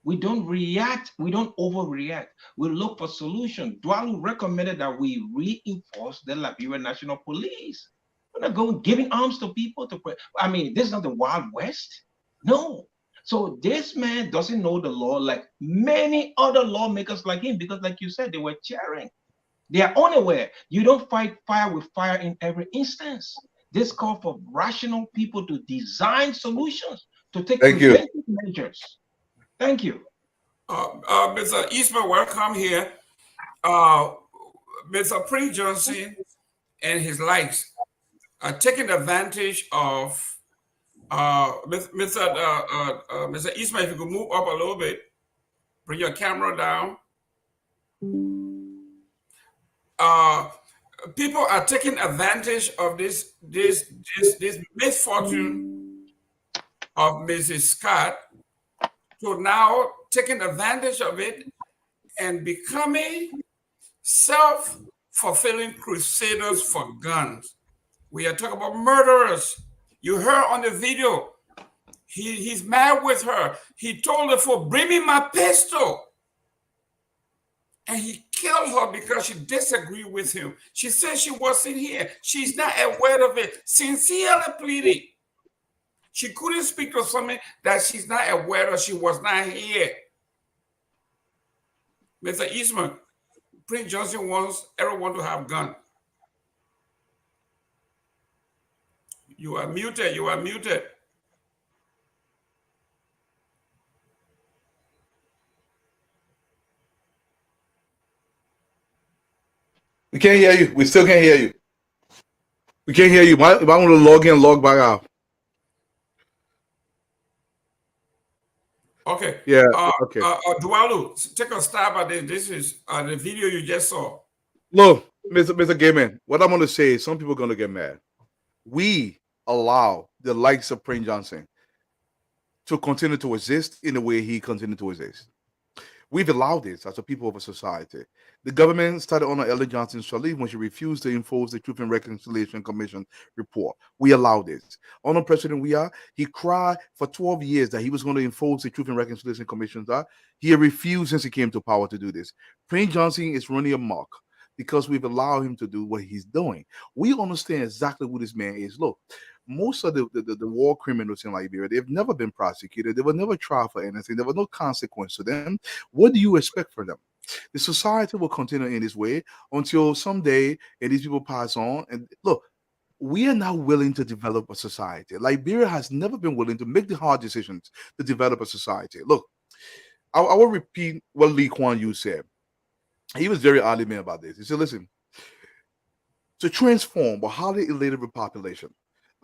D: we don't react, we don't overreact. We look for solutions. Dwalu recommended that we reinforce the Liberian National Police. We're not going giving arms to people to pray. I mean, this is not the Wild West. No. So this man doesn't know the law like many other lawmakers like him, because like you said, they were cheering. They are unaware. You don't fight fire with fire in every instance. This call for rational people to design solutions, to take preventive measures. Thank you.
C: Mr. Eastman, welcome here. Mr. Prince Johnson and his likes are taking advantage of Mr. Eastman. If you could move up a little bit, bring your camera down. People are taking advantage of this misfortune of Mrs. Scott, to now taking advantage of it and becoming self-fulfilling crusaders for guns. We are talking about murderers. You heard on the video, he's mad with her. He told her, "For bring me my pistol." And he killed her because she disagreed with him. She said she wasn't here. She's not aware of it. Sincerely pleading. She couldn't speak to something that she's not aware of. She was not here. Mr. Eastman, Prince Johnson wants everyone to have guns. You are muted. You are muted.
E: We can't hear you. We still can't hear you. We can't hear you. If I want to log in, log back out.
C: Okay.
E: Yeah. Okay.
C: Dwalu, take a stab at this. This is the video you just saw.
E: Look, Mr. Gayman, what I'm going to say is some people are going to get mad. We allow the likes of Prince Johnson to continue to exist in the way he continued to exist. We've allowed this as a people of a society. The government started on Ellen Johnson Sirleaf when she refused to enforce the Truth and Reconciliation Commission report. We allowed this. Honor President he cried for 12 years that he was going to enforce the Truth and Reconciliation Commission. He refused since he came to power to do this. Prince Johnson is running amok because we've allowed him to do what he's doing. We understand exactly who this man is. Look, most of the war criminals in Liberia, they've never been prosecuted. They were never tried for anything. There was no consequence to them. What do you expect from them? The society will continue in this way until someday these people pass on. And look, we are now willing to develop a society. Liberia has never been willing to make the hard decisions to develop a society. Look, I will repeat what Lee Kuan Yew said. He was very adamant about this. He said, listen, to transform a highly illiterate population,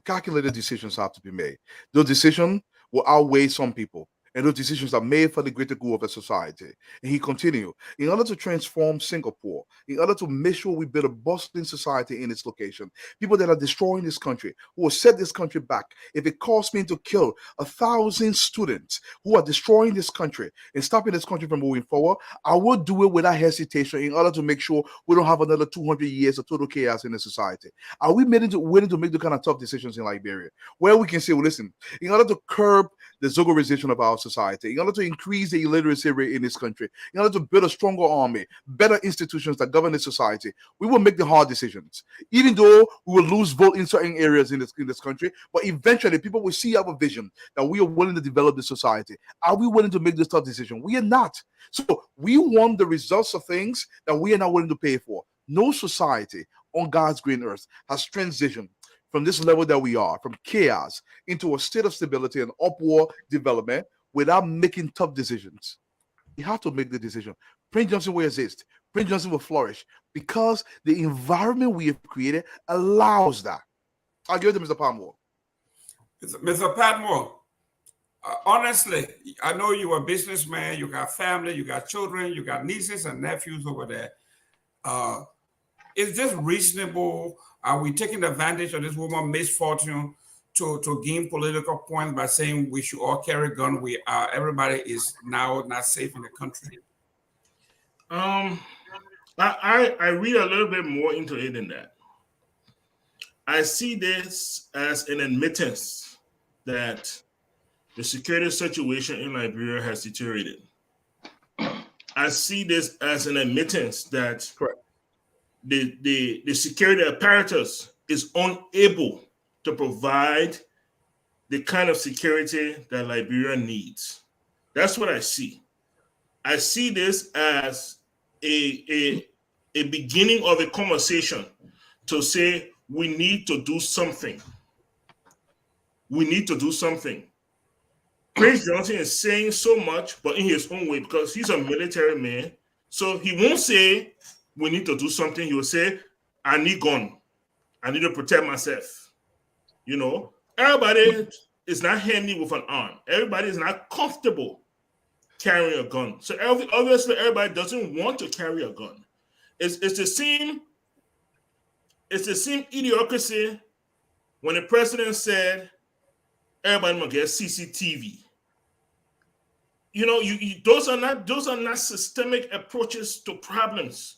E: calculated decisions have to be made. Those decisions will outweigh some people, and those decisions are made for the greater good of the society. And he continued, in order to transform Singapore, in order to make sure we build a bustling society in its location, people that are destroying this country, who will set this country back, if it costs me to kill 1,000 students who are destroying this country and stopping this country from moving forward, I will do it without hesitation in order to make sure we don't have another 200 years of total chaos in the society. Are we willing to make the kind of tough decisions in Liberia where we can say, well, listen, in order to curb the Zogorization of our society, in order to increase the illiteracy rate in this country, in order to build a stronger army, better institutions that govern the society, we will make the hard decisions. Even though we will lose vote in certain areas in this country, but eventually people will see our vision that we are willing to develop the society. Are we willing to make this tough decision? We are not. So we want the results of things that we are not willing to pay for. No society on God's green earth has transitioned from this level that we are, from chaos into a state of stability and upward development without making tough decisions. We have to make the decision. Prince Johnson will exist. Prince Johnson will flourish because the environment we have created allows that. I'll give it to Mr. Palmore.
C: Mr. Padmore, honestly, I know you're a businessman, you got family, you got children, you got nieces and nephews over there. Is this reasonable? Are we taking advantage of this woman's misfortune to gain political points by saying we should all carry a gun? Everybody is now not safe in the country.
F: I read a little bit more into it than that. I see this as an admittance that the security situation in Liberia has deteriorated. I see this as an admittance that the security apparatus is unable to provide the kind of security that Liberia needs. That's what I see. I see this as a beginning of a conversation to say we need to do something. We need to do something. Prince Johnson is saying so much, but in his own way, because he's a military man. So he won't say we need to do something. He will say, I need gun. I need to protect myself. You know, everybody is not handy with an arm. Everybody is not comfortable carrying a gun. So obviously everybody doesn't want to carry a gun. It's the same idiocracy when the president said everybody must get CCTV. You know, those are not systemic approaches to problems.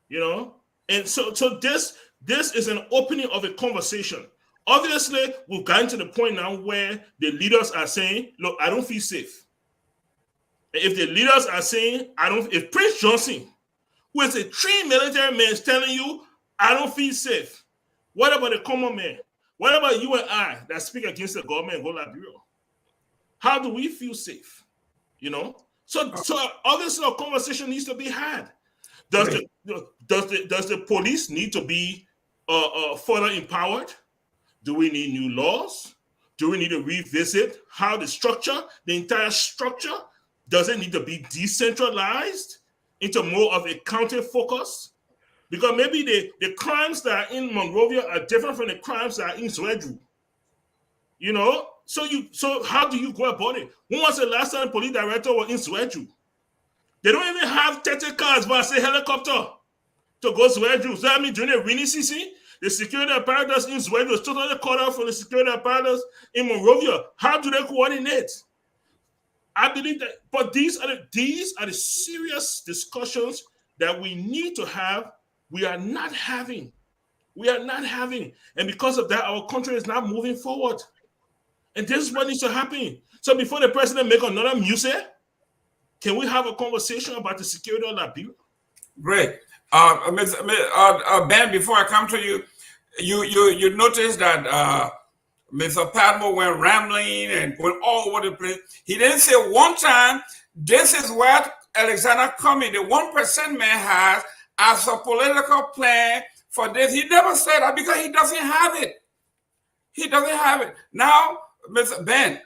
F: You know, and so this is an opening of a conversation. Obviously, we've gotten to the point now where the leaders are saying, "Look, I don't feel safe." And if the leaders are saying, if Prince Johnson, who is a trained military man, is telling you, "I don't feel safe," what about the common man? What about you and I that speak against the government and go Liberia? How do we feel safe? You know, so obviously a conversation needs to be had. Does the police need to be further empowered? Do we need new laws? Do we need to revisit how the entire structure, does it need to be decentralized into more of a county focus? Because maybe the crimes that are in Monrovia are different from the crimes that are in Zwedru. You know, so how do you go about it? When was the last time the police director was in Zwedru? They don't even have 30 cars versus a helicopter to go to Zwedru. So I mean, during the rainy season, the security apparatus in Zwedru is totally cut off from the security apparatus in Monrovia. How do they coordinate? I believe that, but these are the serious discussions that we need to have. We are not having. And because of that, our country is not moving forward. And this is what needs to happen. So before the president make another music, can we have a conversation about the security of Liberia?
C: Great. Ben, before I come to you, you noticed that Mr. Padmore went rambling and went all over the place. He didn't say one time, this is what Alexander Cummings, the 1% man, has as a political plan for this. He never said that because he doesn't have it. He doesn't have it. Now, Mr. Ben,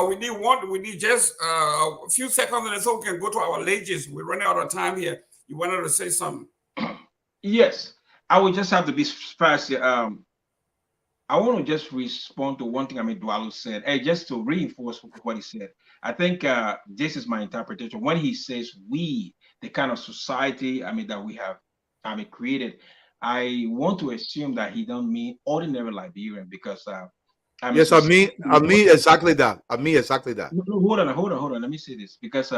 C: we need just a few seconds and so we can go to our leges. We're running out of time here. You wanted to say something?
D: Yes, I would just have to be fast here. I want to just respond to one thing Dwalu said, just to reinforce what he said. I think this is my interpretation. When he says we, the kind of society that we have created, I want to assume that he don't mean ordinary Liberian because
E: yes, I mean exactly that. I mean exactly that.
D: Hold on. Let me say this because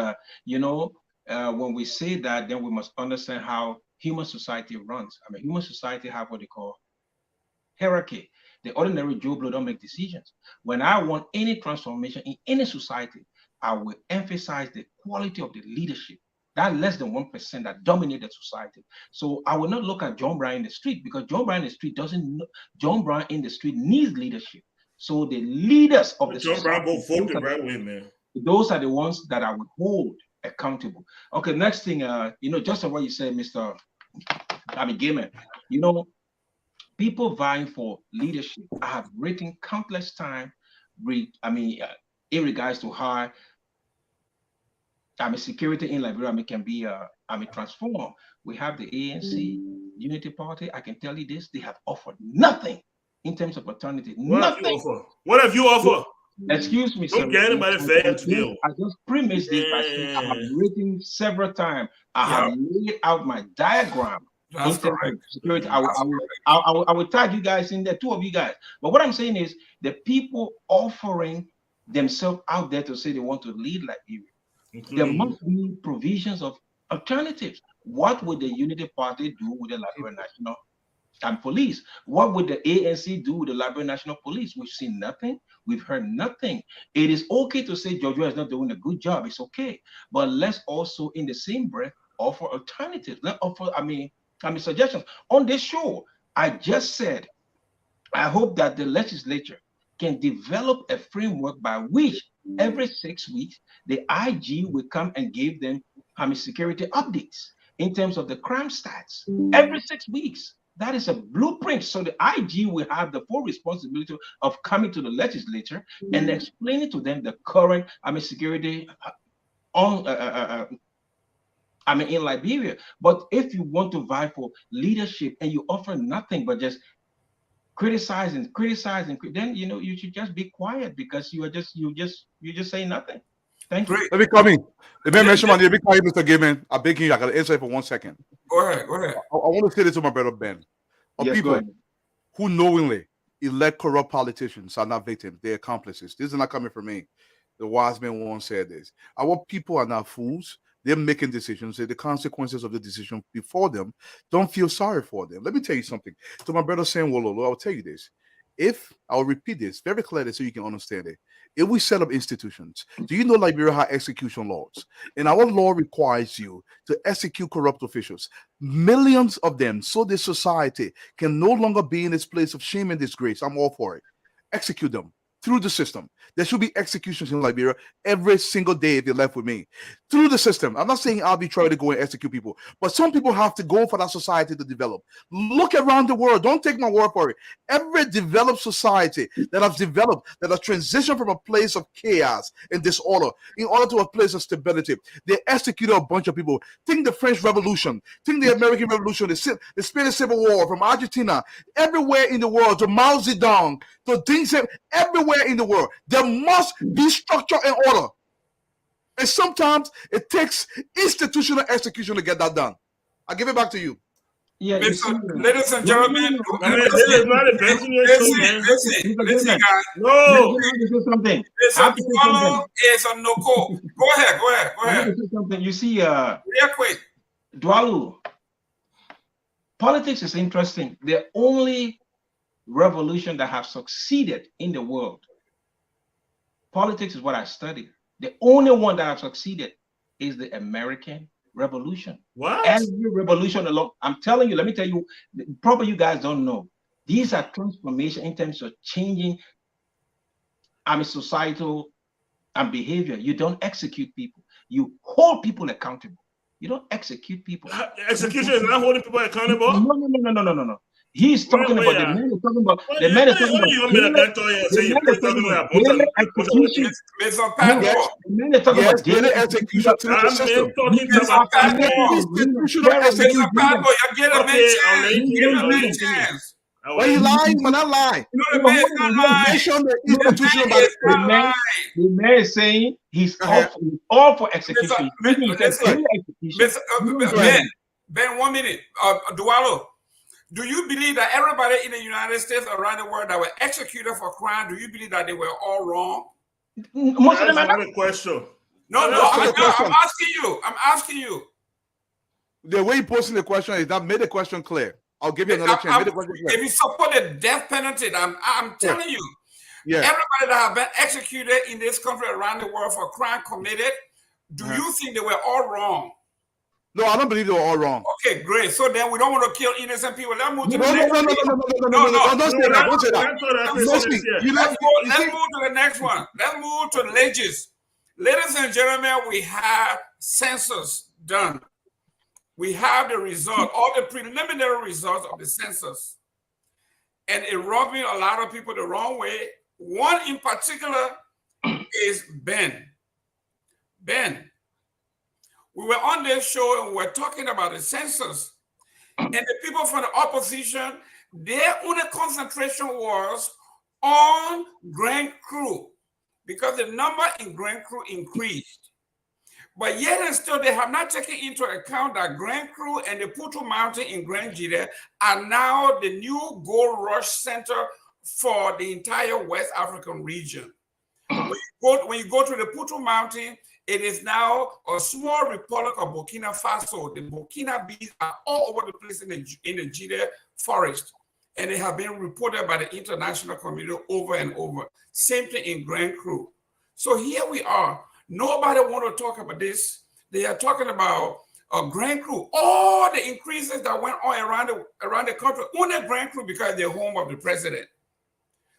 D: when we say that, then we must understand how human society runs. Human society have what they call hierarchy. The ordinary Joe Blow don't make decisions. When I want any transformation in any society, I will emphasize the quality of the leadership. That less than 1% that dominate the society. So I will not look at John Brown in the street, because John Brown in the street doesn't know. John Brown in the street needs leadership. So the leaders of the
F: John
D: society,
F: Brown vote the right way, man.
D: those are the ones that I would hold accountable. Okay, next thing, just on what you said, Mr. Gaiman, people vying for leadership. I have written countless times, in regards to how security in Liberia can be transformed. We have the ANC, Unity Party. I can tell you this, they have offered nothing in terms of alternative. Nothing.
F: What have you offered?
D: Excuse me, sir.
F: Don't get anybody fair to deal.
D: I just premised this by saying I have written several times. I have laid out my diagram.
C: That's correct.
D: Security. I will tag you guys in there, two of you guys. But what I'm saying is the people offering themselves out there to say they want to lead Liberia. There must be provisions of alternatives. What would the Unity Party do with the Liberian National Police? What would the ANC do with the Liberian National Police? We've seen nothing. We've heard nothing. It is okay to say Georgia is not doing a good job. It's okay. But let's also, in the same breath, offer alternatives. Let's offer, suggestions. On this show, I just said, I hope that the legislature can develop a framework by which every 6 weeks, the IG will come and give them security updates in terms of the crime stats. Every 6 weeks. That is a blueprint. So the IG will have the full responsibility of coming to the legislature and explaining to them the current security in Liberia. But if you want to vie for leadership and you offer nothing but just criticize, then you should just be quiet, because you just say nothing. Thank you.
E: Let me come in. Let me mention my name. Be quiet, Mr. Gaiman. I beg you, I gotta answer for 1 second.
C: Go ahead.
E: I want to say this to my brother Ben. People who knowingly elect corrupt politicians are not victims, they're accomplices. This is not coming from me. The wise man once said this. Our people are not fools. They're making decisions. The consequences of the decision before them, don't feel sorry for them. Let me tell you something. To my brother Sam Wololo, I'll tell you this. I'll repeat this very clearly so you can understand it. If we set up institutions, do you know Liberia has execution laws? And our law requires you to execute corrupt officials, millions of them, so this society can no longer be in its place of shame and disgrace. I'm all for it. Execute them through the system. There should be executions in Liberia every single day if you're left with me. Through the system. I'm not saying arbitrarily to go and execute people, but some people have to go for that society to develop. Look around the world. Don't take my word for it. Every developed society that has developed, that has transitioned from a place of chaos and disorder in order to a place of stability, they executed a bunch of people. Think the French Revolution. Think the American Revolution, the Spanish Civil War, from Argentina, everywhere in the world, to Mao Zedong, to Deng Xiaoping, everywhere in the world. There must be structure and order. And sometimes it takes institutional execution to get that done. I'll give it back to you.
C: Yeah, ladies and gentlemen,
F: listen,
C: guys.
F: No,
D: something.
C: It's a no call. Go ahead.
D: You see,
C: real quick,
D: Dwalu, politics is interesting. The only revolution that have succeeded in the world, politics is what I studied. The only one that have succeeded is the American Revolution.
F: What?
D: Every revolution along, I'm telling you, let me tell you, probably you guys don't know. These are transformation in terms of changing societal behavior. You don't execute people. You hold people accountable. You don't execute people.
F: Execution is not holding people accountable?
D: No. He's talking about the man is talking about the man is talking about
E: daily execution through the system. Why you lying? Man, I'm lying.
D: The man is saying he's all for execution.
C: Ben, 1 minute. Dualo, do you believe that everybody in the United States around the world that were executed for crime, do you believe that they were all wrong?
D: Most of them are
F: not a question.
C: No, I'm asking you.
E: The way you're posing the question is that made the question clear. I'll give you another chance.
C: If you support the death penalty, I'm telling you, everybody that have been executed in this country around the world for crime committed, do you think they were all wrong?
E: No, I don't believe they were all wrong.
C: Okay, great. So then we don't want to kill innocent people. Let's move to the
E: next one. No, don't say that. Don't say that.
C: Let's move to the next one. Let's move to the ledges. Ladies and gentlemen, we have census done. We have the result, all the preliminary results of the census. And it rubbed me a lot of people the wrong way. One in particular is Ben. Ben. We were on this show and we were talking about the census. And the people from the opposition, their only concentration was on Grand Cru because the number in Grand Cru increased. But yet and still, they have not taken into account that Grand Cru and the Putu Mountain in Grand Jide are now the new gold rush center for the entire West African region. When you go to the Putu Mountain, it is now a small republic of Burkina Faso. The Burkina bees are all over the place in the Jide forest, and they have been reported by the international community over and over. Same thing in Grand Cru. So here we are. Nobody want to talk about this. They are talking about Grand Cru. All the increases that went on around the country, only Grand Cru because they're home of the president.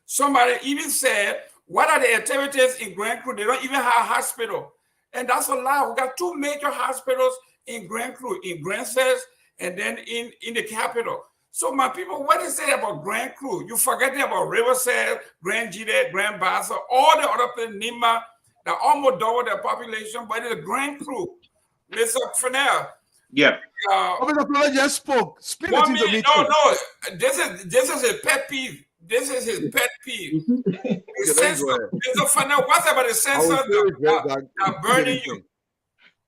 C: Somebody even said, what are the activities in Grand Cru? They don't even have a hospital. And that's a lie. We got two major hospitals in Grand Cru, in Grand Cesse and then in the capital. So my people, what is it about Grand Cru? You forgetting about River Cesse, Grand Jide, Grand Bassa, all the other places, Nima, that almost double their population, but it's a Grand Cru. Mr. Fennell.
D: Yeah.
E: Mr. Fennell just spoke.
C: No, this is a pet peeve. This is his pet peeve. Mr. Fennell, what's about the census that burning you?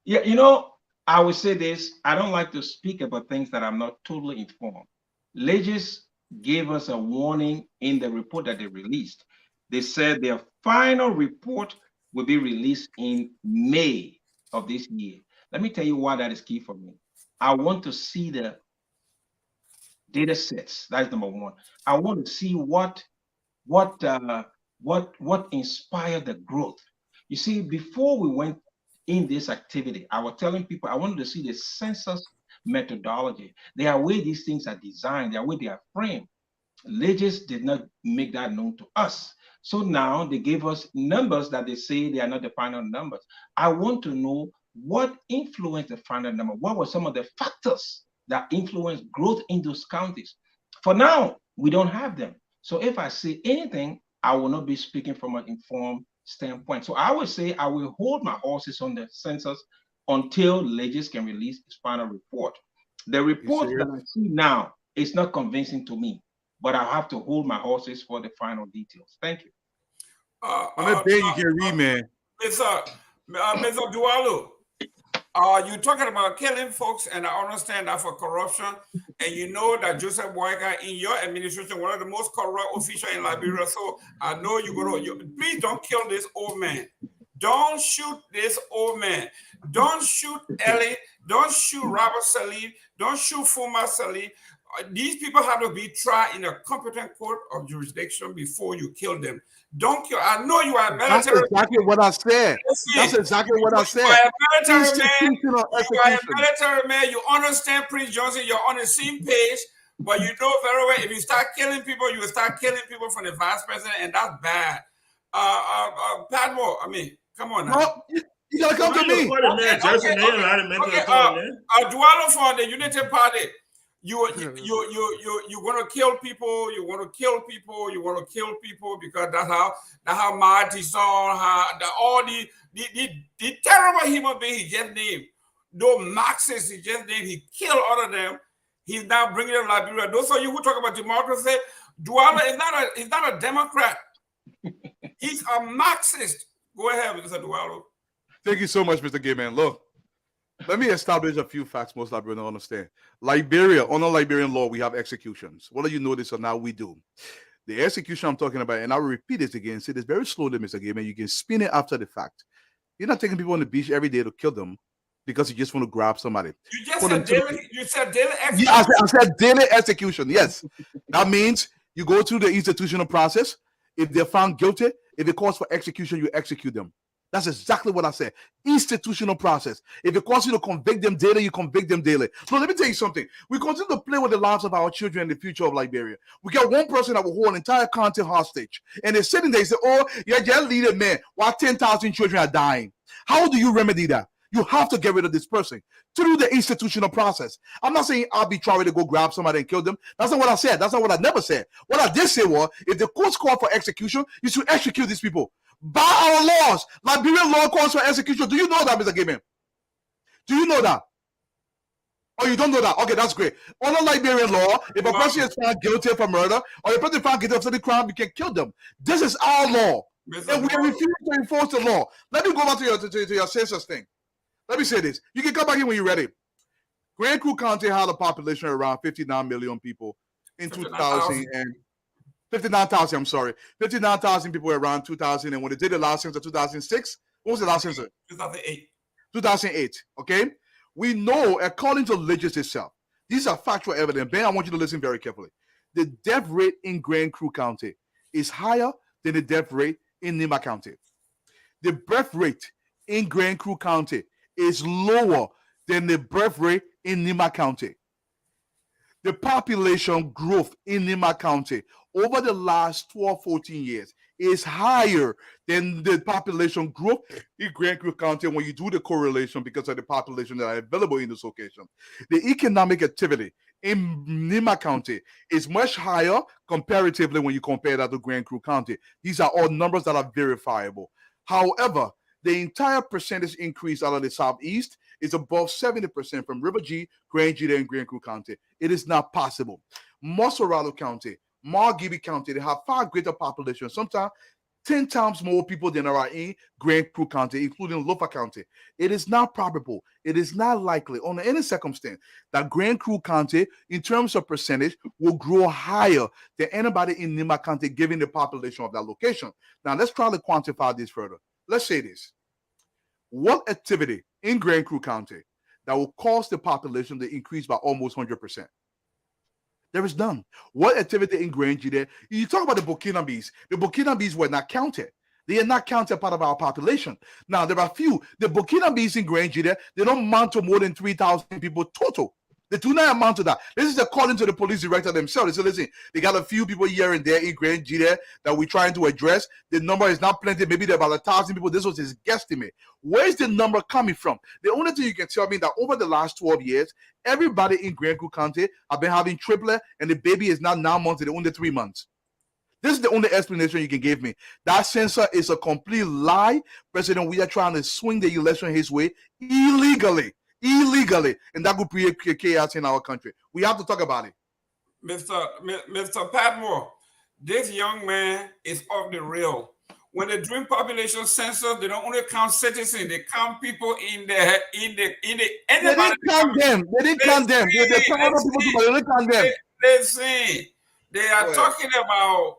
D: Yeah, you know, I would say this. I don't like to speak about things that I'm not totally informed. Legis gave us a warning in the report that they released. They said their final report will be released in May of this year. Let me tell you why that is key for me. I want to see the data sets. That's number one. I want to see what inspired the growth. You see, before we went in this activity, I was telling people I wanted to see the census methodology. There are ways these things are designed, there are ways they are framed. Legis did not make that known to us. So now they gave us numbers that they say they are not the final numbers. I want to know what influenced the final number. What were some of the factors that influenced growth in those counties? For now, we don't have them. So if I say anything, I will not be speaking from an informed standpoint. So I would say I will hold my horses on the census until Legis can release its final report. The report that I see now is not convincing to me, but I'll have to hold my horses for the final details. Thank you.
E: You can read, man.
C: Mr. Dualu, you're talking about killing folks, and I understand that for corruption, and you know that Joseph Boyka in your administration, one of the most corrupt officials in Liberia. So I know you're gonna. Please don't kill this old man. Don't shoot this old man. Don't shoot Ellie. Don't shoot Robert Salih. Don't shoot Fuma Salih. These people have to be tried in a competent court of jurisdiction before you kill them. Don't kill. I know you are a military.
E: That's exactly what I said. That's exactly what I said.
C: You are a military man. You are a military man. You understand Prince Johnson. You're on the same page, but you know very well if you start killing people, you will start killing people from the vice president, and that's bad. Padmore, I mean, come on now.
E: No, you gotta come to me.
C: Dualo for the Unity Party. You're gonna kill people. You want to kill people. You want to kill people because that's how Marty's on. All the terrible human beings he just named. Those Marxists he just named. He killed all of them. He's now bringing them Liberia. Those of you who talk about democracy, Duala is not a Democrat. He's a Marxist. Go ahead, Mr. Dualo.
E: Thank you so much, Mr. Gayman. Look. Let me establish a few facts most Liberians don't understand. Liberia, under Liberian law, we have executions. Whether you know this or not, we do. The execution I'm talking about, and I will repeat this again, say this very slowly, Mr. Gayman. You can spin it after the fact. You're not taking people on the beach every day to kill them. because you just want to grab somebody.
C: You just
E: Put them
C: said
E: to
C: daily. You said daily execution.
E: Yeah, I said daily execution. Yes, that means you go through the institutional process. If they're found guilty, if it calls for execution, you execute them. That's exactly what I said. Institutional process. If it calls you to convict them daily, you convict them daily. So let me tell you something. We continue to play with the lives of our children and the future of Liberia. We got one person that will hold an entire country hostage. And they're sitting there and say, oh, you're just leader, man. Why 10,000 children are dying? How do you remedy that? You have to get rid of this person through the institutional process. I'm not saying arbitrarily to go grab somebody and kill them. That's not what I said. That's not what I never said. What I did say was, if the courts call for execution, you should execute these people. By our laws, Liberian law calls for execution. Do you know that, Mr. Gaiman? Do you know that? Oh, you don't know that? Okay, that's great. Under Liberian law, if a person is found guilty of a murder or a person found guilty of any crime, you can kill them. This is our law. And we refuse to enforce the law. Let me go back to your census thing. Let me say this. You can come back here when you're ready. Grand Crew County had a population of around 59 million people in 2000 and 59,000, I'm sorry. 59,000 people were around 2000. And when they did the last census, 2006, what was the last census?
C: 2008.
E: 2008, okay? We know, according to Legis itself, these are factual evidence. Ben, I want you to listen very carefully. The death rate in Grand Crew County is higher than the death rate in Nima County. The birth rate in Grand Crew County is lower than the birth rate in Nima County. The population growth in Nima County over the last 12, 14 years is higher than the population growth in Grand Crew County when you do the correlation because of the population that are available in this location. The economic activity in Nima County is much higher comparatively when you compare that to Grand Crew County. These are all numbers that are verifiable. However, the entire percentage increase out of the Southeast is above 70% from River G, Grand Gita, and Grand Crew County. It is not possible. Mosorado County, Margibi County, they have far greater population, sometimes 10 times more people than are in Grand Crew County, including Lofa County. It is not probable. It is not likely under any circumstance that Grand Crew County, in terms of percentage, will grow higher than anybody in Nima County, given the population of that location. Now, let's try to quantify this further. Let's say this. What activity in Grand Crew County that will cause the population to increase by almost 100%? There is none. What activity in Grand Gita? You talk about the Burkinabes. The Burkinabes were not counted. They are not counted part of our population. Now, there are few. The Burkinabes in Grand Gita, they don't amount to more than 3,000 people total. They do not amount to that. This is according to the police director themselves. They say, listen, they got a few people here and there in Grand Gita that we're trying to address. The number is not plenty. Maybe there are about 1,000 people. This was his guesstimate. Where is the number coming from? The only thing you can tell me that over the last 12 years, everybody in Grand Crew County have been having triplet, and the baby is not 9 months, it's only 3 months. This is the only explanation you can give me. That censor is a complete lie. President, we are trying to swing the election his way illegally, and that could create chaos in our country. We have to talk about it.
C: Mr. Padmore, this young man is off the rail. When they doing population census, they don't only count citizens; they count people in the. They didn't
E: count them. They didn't count them. They didn't count them.
C: They are talking about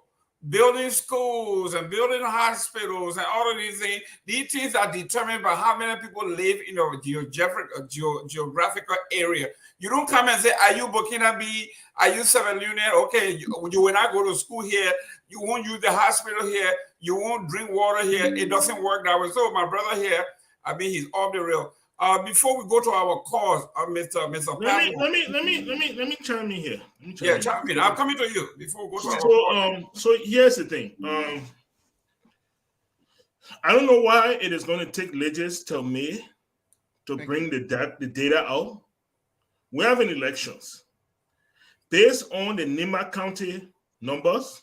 C: building schools and building hospitals and all of these things. These things are determined by how many people live in a geographical area. You don't come and say, are you Burkinabe? Are you Sierra Leone? Okay, you will not go to school here. You won't use the hospital here. You won't drink water here. It doesn't work that way. So my brother here, he's off the rail. Before we go to our cause, Mr.
F: Let me chime in here.
C: Chime in. I'm coming to you before we go to our cause.
F: So here's the thing. I don't know why it is going to take Legis till May to bring the data out. We're having elections. Based on the Nima County numbers,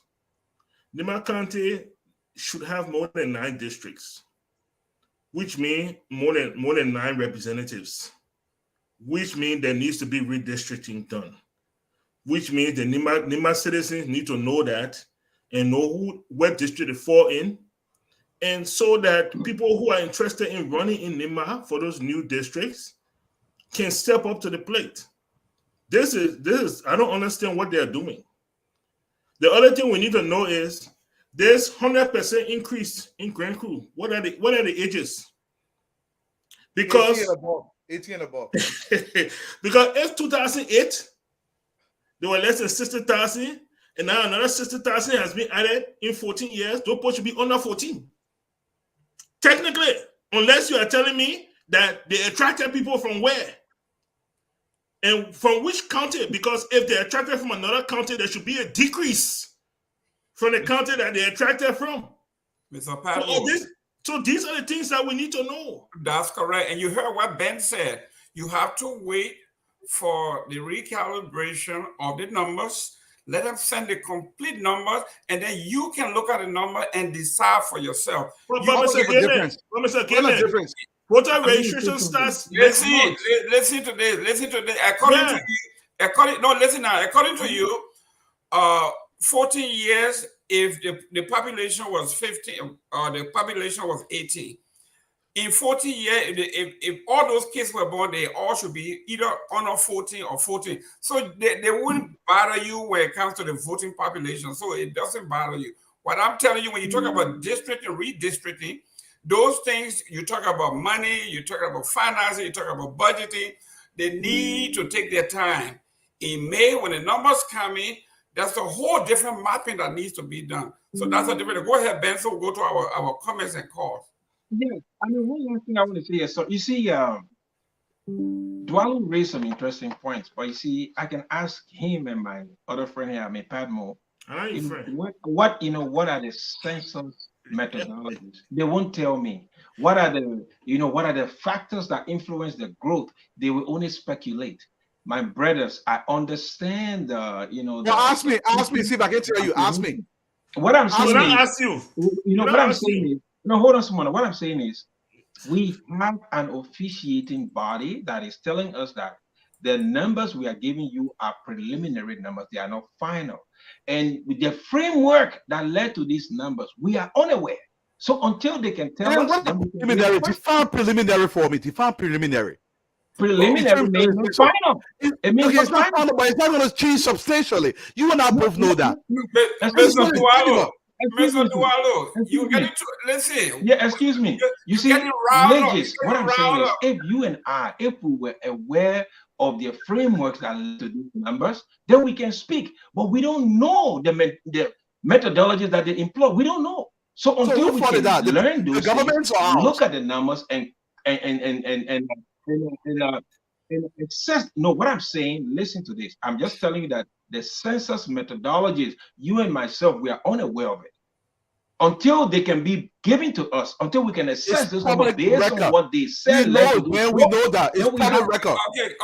F: Nima County should have more than 9 districts, which means more than 9 representatives, which means there needs to be redistricting done, which means the Nima citizens need to know that and know what district they fall in, and so that people who are interested in running in Nima for those new districts can step up to the plate. This is I don't understand what they're doing. The other thing we need to know is there's 100% increase in Grand Crew. What are the ages? Because
E: 18 and above.
F: Because if 2008, there were less than 60,000, and now another 60,000 has been added in 14 years, those people should be under 14. Technically, unless you are telling me that they attracted people from where? And from which county? Because if they attracted from another county, there should be a decrease from the county that they attracted from.
C: Mr. Pat,
F: so these are the things that we need to know.
C: That's correct. And you heard what Ben said. You have to wait for the recalibration of the numbers. Let them send the complete numbers, and then you can look at the number and decide for yourself.
F: But Mr. Gillen, voter registration starts next month.
C: Listen to this. According to you, 14 years, if the population was 15, or the population was 18. In 14 years, if all those kids were born, they all should be either under 14 or 14. So they wouldn't bother you when it comes to the voting population. So it doesn't bother you. What I'm telling you, when you talk about districting, redistricting, those things, you talk about money, you talk about financing, you talk about budgeting, they need to take their time. In May, when the numbers come in, that's a whole different mapping that needs to be done. So that's a different. Go ahead, Ben. So we'll go to our comments and calls.
D: Yeah, I mean, one last thing I want to say is, so you see, Dwalo raised some interesting points, but you see, I can ask him and my other friend here, Padmo, what are the census methodologies? They won't tell me. What are the factors that influence the growth? They will only speculate. My brothers, I understand.
E: Ask me. See if I can tell you. Ask me.
D: What I'm saying is,
F: ask you.
D: What I'm saying is. No, hold on, someone. What I'm saying is, we have an officiating body that is telling us that the numbers we are giving you are preliminary numbers. They are not final. And with the framework that led to these numbers, we are unaware. So until they can tell us,
E: preliminary, define preliminary for me. Define preliminary.
D: Preliminary means final. It means
E: it's not final, but it's not going to change substantially. You and I both know that.
C: Mr. Dwalo, you get into listen.
D: Yeah, excuse me. You see, Legis, what I'm saying is, if you and I, if we were aware of the frameworks that lead to these numbers, then we can speak. But we don't know the methodologies that they employ. We don't know. So until we can learn those things, look at the numbers and assess. No, what I'm saying, listen to this. I'm just telling you that the census methodologies, you and myself, we are unaware of it. Until they can be given to us, until we can assess this number based on what they said.
E: We know that. It's public record.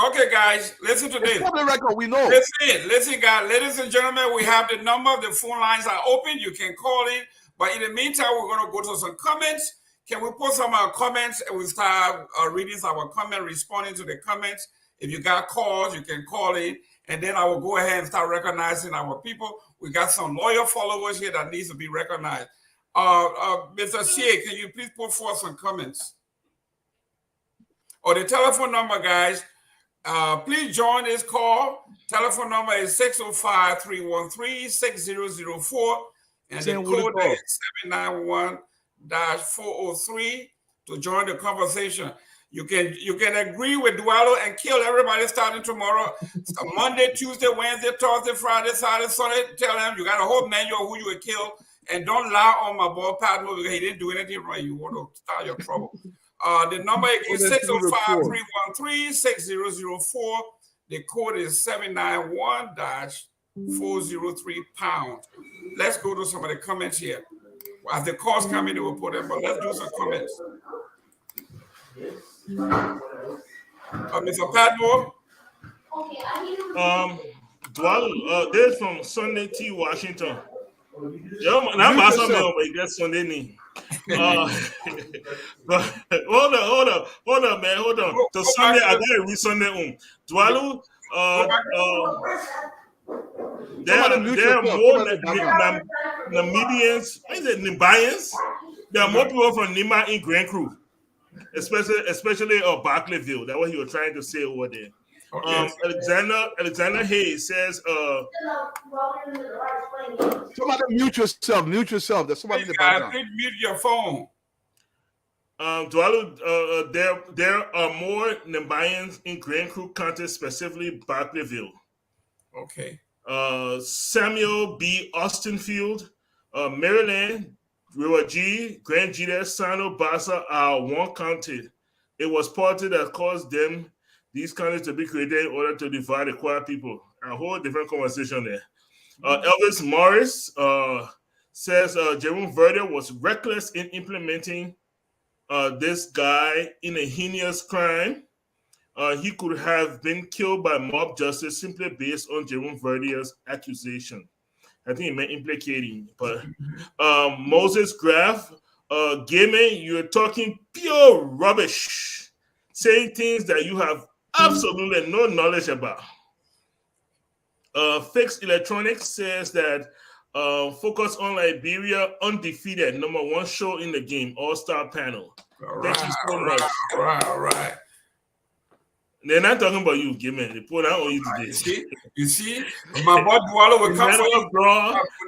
C: Okay, guys, listen to this.
E: Public record, we know.
C: Listen, guys, ladies and gentlemen, we have the number. The phone lines are open. You can call in. But in the meantime, we're going to go to some comments. Can we put some comments and we start reading our comment, responding to the comments? If you got calls, you can call in. And then I will go ahead and start recognizing our people. We got some loyal followers here that needs to be recognized. Mr. Shea, can you please put forth some comments? Or the telephone number, guys. Please join this call. Telephone number is 605-313-6004. And the code is 791-403 to join the conversation. You can agree with Dwalo and kill everybody starting tomorrow. Monday, Tuesday, Wednesday, Thursday, Friday, Saturday, Sunday. Tell them you got a whole menu of who you would kill. And don't lie on my boy Padmo because he didn't do anything right. You want to start your trouble. The number is 605-313-6004. The code is 791-403#. Let's go to some of the comments here. As the calls come in, they will put them, but let's do some comments. Mr. Padmo?
F: Dwalo, this from Sunday T. Washington. Yeah, I'm asking me, but that's Sunday name. But hold on, man, hold on. So Sunday, I gotta read Sunday. Dwalo, there are more Namibians. What is it, Namibians? There are more people from Nima in Grand Crew, especially Barclayville. That's what he was trying to say over there. Okay. Alexander Hayes says,
E: somebody mute yourself. There's somebody in the background.
C: Please mute your phone.
F: There are more Nambians in Grand Creek County, specifically Barclayville.
C: Okay.
F: Samuel B. Austinfield, Maryland, River G, Grand Gita, Sano, Bassa are one county. It was party that caused these counties to be created in order to divide the quiet people. A whole different conversation there. Elvis Morris says Jerome Verdier was reckless in implementing this guy in a heinous crime. He could have been killed by mob justice simply based on Jerome Verdier's accusation. I think he meant implicating. But Moses Graff, Gaiman, you're talking pure rubbish, saying things that you have absolutely no knowledge about. Fixed Electronics says that Focus on Liberia, undefeated, #1 show in the game, all-star panel. Thank you so much.
C: All right.
F: They're not talking about you, Gaiman. They put out on you today.
C: You see, my boy Dualo will come for you.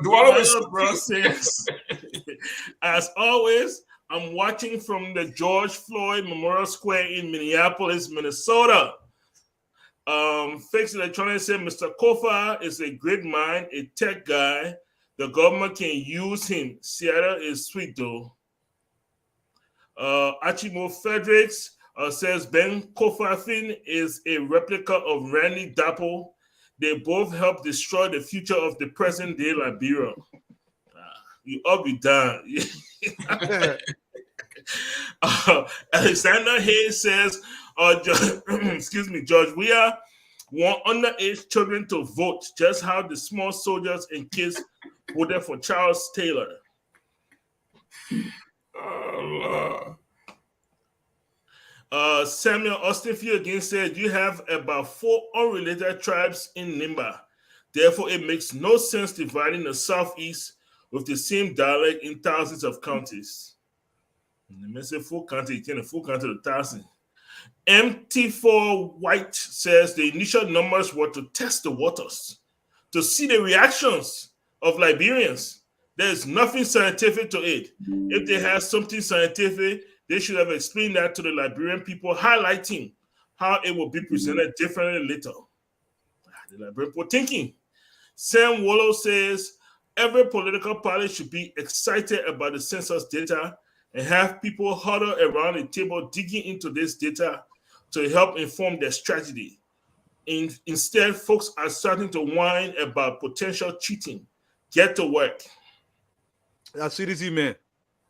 F: Dualo bro says, as always, I'm watching from the George Floyd Memorial Square in Minneapolis, Minnesota. Fixed Electronics said Mr. Kofa is a great mind, a tech guy. The government can use him. Seattle is sweet though. Achimo Fredericks says Ben Kofafin is a replica of Randy Dapple. They both help destroy the future of the present day Liberia. You all be done. Alexander Hayes says, George, we want underage children to vote, just how the small soldiers and kids voted for Charles Taylor.
C: Oh,
F: Lord. Samuel Austinfield again said, you have about 4 unrelated tribes in Nimba. Therefore, it makes no sense dividing the Southeast with the same dialect in thousands of counties. Let me say full county, you can full county of 1,000. MT4 White says the initial numbers were to test the waters, to see the reactions of Liberians. There is nothing scientific to it. If they had something scientific, they should have explained that to the Liberian people, highlighting how it will be presented differently later. The Liberian people thinking. Sam Wallow says every political party should be excited about the census data and have people huddle around the table digging into this data to help inform their strategy. Instead, folks are starting to whine about potential cheating. Get to work.
E: That's CDC, man.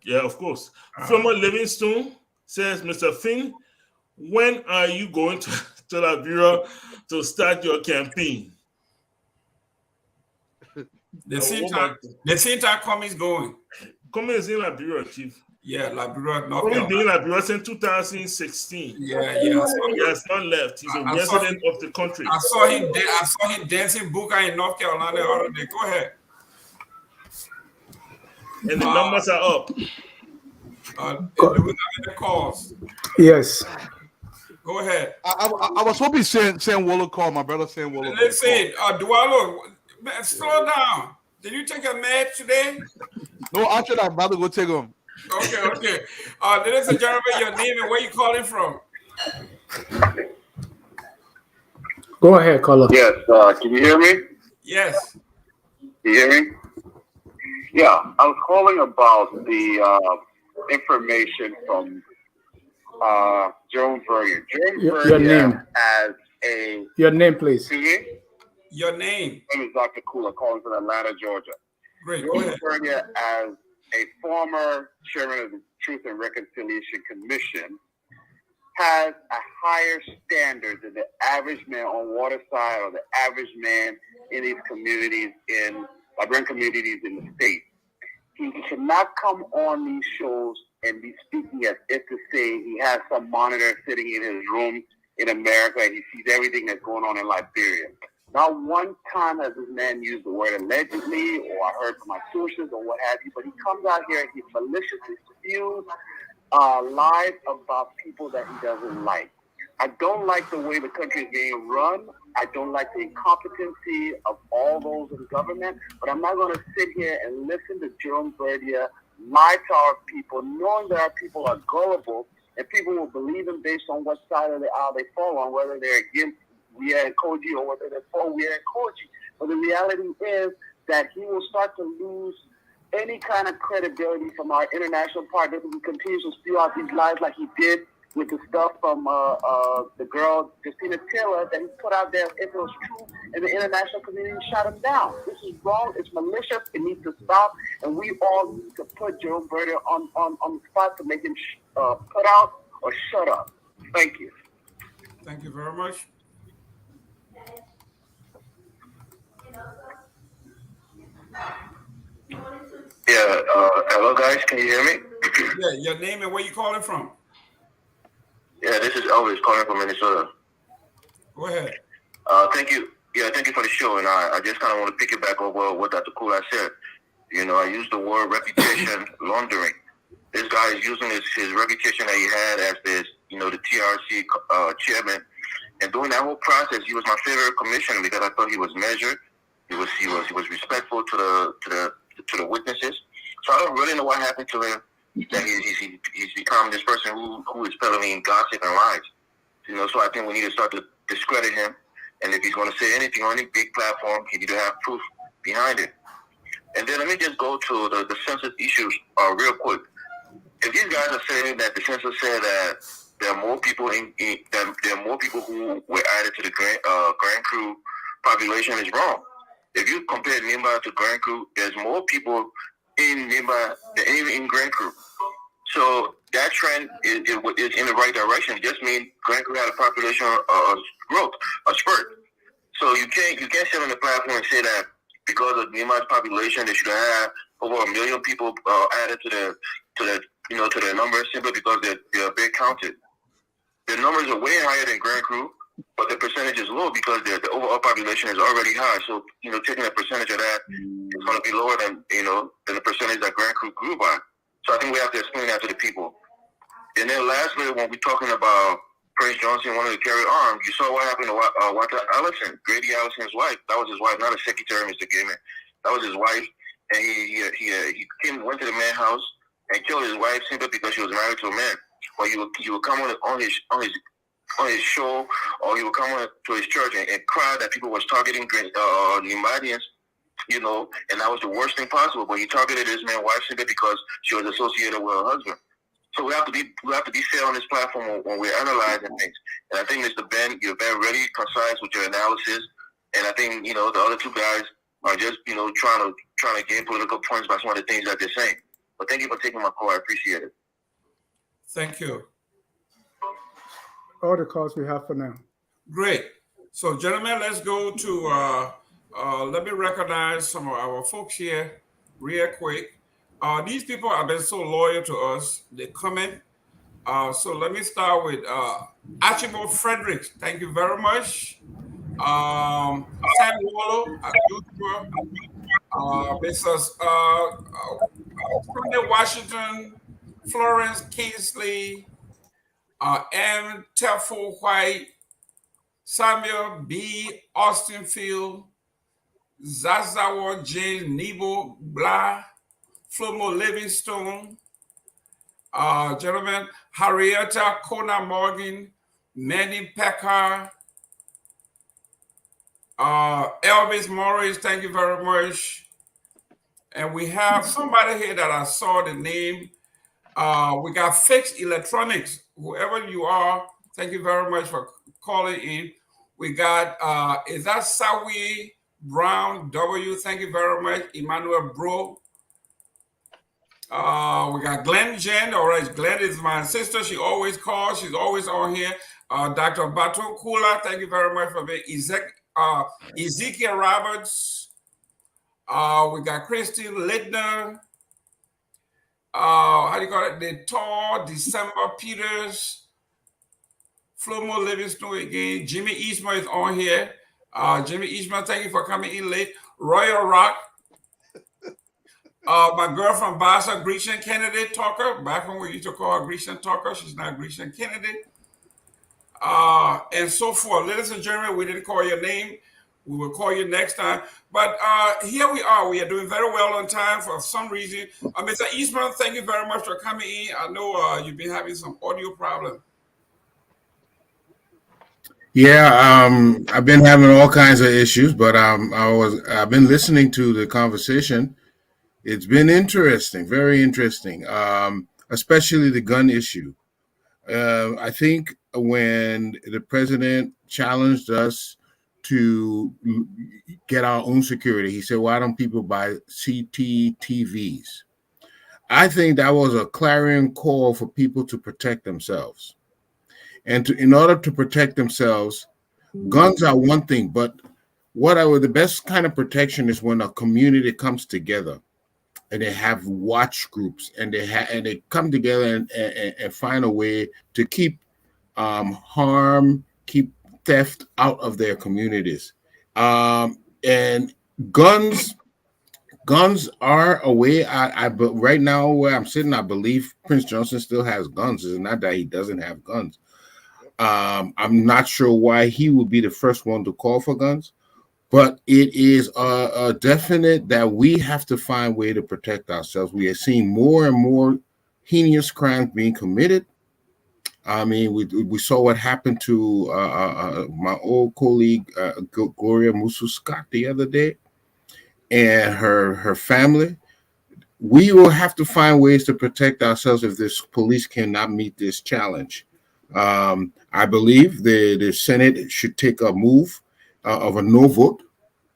F: Yeah, of course. Former Livingstone says, Mr. Finn, when are you going to Liberia to start your campaign?
C: The same time Comey is going.
F: Comey is in Liberia, Chief.
C: Yeah, Liberia.
F: Comey been in Liberia since 2016.
C: Yeah.
F: He has not left. He's a resident of the country.
C: I saw him dancing buka in North Carolina the other day. Go ahead.
F: And the numbers are up.
C: Do we have any calls?
I: Yes.
C: Go ahead.
E: I was hoping Sam Waller called, my brother Sam Waller.
C: Listen, Dualo, slow down. Did you take a meds today?
E: No, actually, I'm about to go take them.
C: Okay. Ladies and gentlemen, your name and where you calling from?
I: Go ahead, caller.
J: Yes, can you hear me?
C: Yes.
J: Can you hear me? Yeah, I was calling about the information from Jerome Verdier.
I: Your name. Your name, please.
J: Excuse me?
C: Your name.
J: My name is Dr. Cllr, calling from Atlanta, Georgia.
C: Great.
J: Jerome Verdier, as a former chairman of the Truth and Reconciliation Commission, has a higher standard than the average man on Waterside or the average man in these communities, in Liberian communities in the state. He cannot come on these shows and be speaking as if to say he has some monitor sitting in his room in America and he sees everything that's going on in Liberia. Not one time has this man used the word allegedly, or I heard from my sources, or what have you, but he comes out here and he maliciously spews lies about people that he doesn't like. I don't like the way the country is being run. I don't like the incompetency of all those in government, but I'm not going to sit here and listen to Jerome Verdier lie to our people, knowing that our people are gullible and people will believe them based on what side of the aisle they fall on, whether they're against Koijee or whether they're for Koijee. But the reality is that he will start to lose any kind of credibility from our international partners if he continues to spew out these lies like he did with the stuff from the girl, Cllr, that he put out there. If it was true, and the international community shut him down. This is wrong. It's malicious. It needs to stop. And we all need to put Joe Verdier on the spot to make him put out or shut up. Thank you.
C: Thank you very much.
J: Yeah. Hello, guys. Can you hear me?
C: Yeah. Your name and where you calling from?
J: Yeah, this is Elvis calling from Minnesota.
C: Go ahead.
J: Thank you. Yeah, thank you for the show. And I just kind of want to piggyback over what Dr. Cllr said. You know, I used the word reputation laundering. This guy is using his reputation that he had as this, you know, the TRC chairman. And during that whole process, he was my favorite commissioner because I thought he was measured. He was respectful to the witnesses. So I don't really know what happened to him. That he's become this person who is peddling gossip and lies. You know, so I think we need to start to discredit him. And if he's going to say anything on any big platform, he need to have proof behind it. And then let me just go to the census issues real quick. If these guys are saying that the census said that there are more people there are more people who were added to the Grand Cru population, is wrong. If you compare Nimba to Grand Cru, there's more people in Nimba than in Grand Cru. So that trend is in the right direction. It just means Grand Cru had a population growth, a spurt. So you can't sit on the platform and say that because of Nimba's population, they should have over 1 million people added to their numbers simply because they're big counted. The numbers are way higher than Grand Cru, but the percentage is low because the overall population is already high. So, you know, taking a percentage of that is going to be lower than the percentage that Grand Cru grew by. So I think we have to explain that to the people. And then lastly, when we're talking about Prince Johnson wanting to carry arms, you saw what happened to Walter Allison, Grady Allison's wife. That was his wife, not a secretary, Mr. Gaiman. That was his wife. And he went to the man's house and killed his wife simply because she was married to a man. Or he would come on his show, or he would come to his church and cry that people was targeting Nimbadians, you know, and that was the worst thing possible. But he targeted his man's wife simply because she was associated with her husband. So we have to be fair on this platform when we're analyzing things. And I think, Mr. Ben, you're very ready, concise with your analysis. And I think, you know, the other two guys are just, you know, trying to gain political points by some of the things that they're saying. But thank you for taking my call. I appreciate it.
C: Thank you.
K: All the calls we have for now.
C: Great. So, gentlemen, let's go to, let me recognize some of our folks here real quick. These people have been so loyal to us. They come in. So let me start with Archibald Fredericks. Thank you very much. Sam Wallow, Mrs. Sunday Washington, Florence Kingsley, M. Telfo White, Samuel B. Austinfield, Zazawa J. Nebo Blah, Flomo Livingstone, gentlemen, Harrietta Kona Morgan, Manny Packard, Elvis Morris, thank you very much. And we have somebody here that I saw the name. We got Fixed Electronics, whoever you are, thank you very much for calling in. We got, is that Sawi Brown W? Thank you very much. Emmanuel Bro. We got Glenn Jen. All right, Glenn is my sister. She always calls. She's always on here. Dr. Batu Kula, thank you very much for being Ezekiel Roberts. We got Christine Lidner. How do you call it? The Tall December Peters. Flomo Livingstone again. Jimmy Eastman is on here. Jimmy Eastman, thank you for coming in late. Royal Rock. My girl from Bassa, Grecian Kennedy Talker. Back when we used to call her Grecian Talker, she's now Grecian Kennedy. And so forth. Ladies and gentlemen, we didn't call your name. We will call you next time. But here we are. We are doing very well on time for some reason. Mr. Eastman, thank you very much for coming in. I know you've been having some audio problem.
K: Yeah, I've been having all kinds of issues, but I've been listening to the conversation. It's been interesting, very interesting, especially the gun issue. I think when the president challenged us to get our own security, he said, "Why don't people buy CCTVs?" I think that was a clarion call for people to protect themselves. And in order to protect themselves, guns are one thing, but the best kind of protection is when a community comes together and they have watch groups and they come together and find a way to keep keep theft out of their communities. And guns are a way. But right now where I'm sitting, I believe Prince Johnson still has guns. It's not that he doesn't have guns. I'm not sure why he would be the first one to call for guns, but it is a definite that we have to find a way to protect ourselves. We are seeing more and more heinous crimes being committed. I mean, we saw what happened to my old colleague Gloria Musu-Scott the other day, and her family. We will have to find ways to protect ourselves if this police cannot meet this challenge. I believe the Senate should take a move of a no vote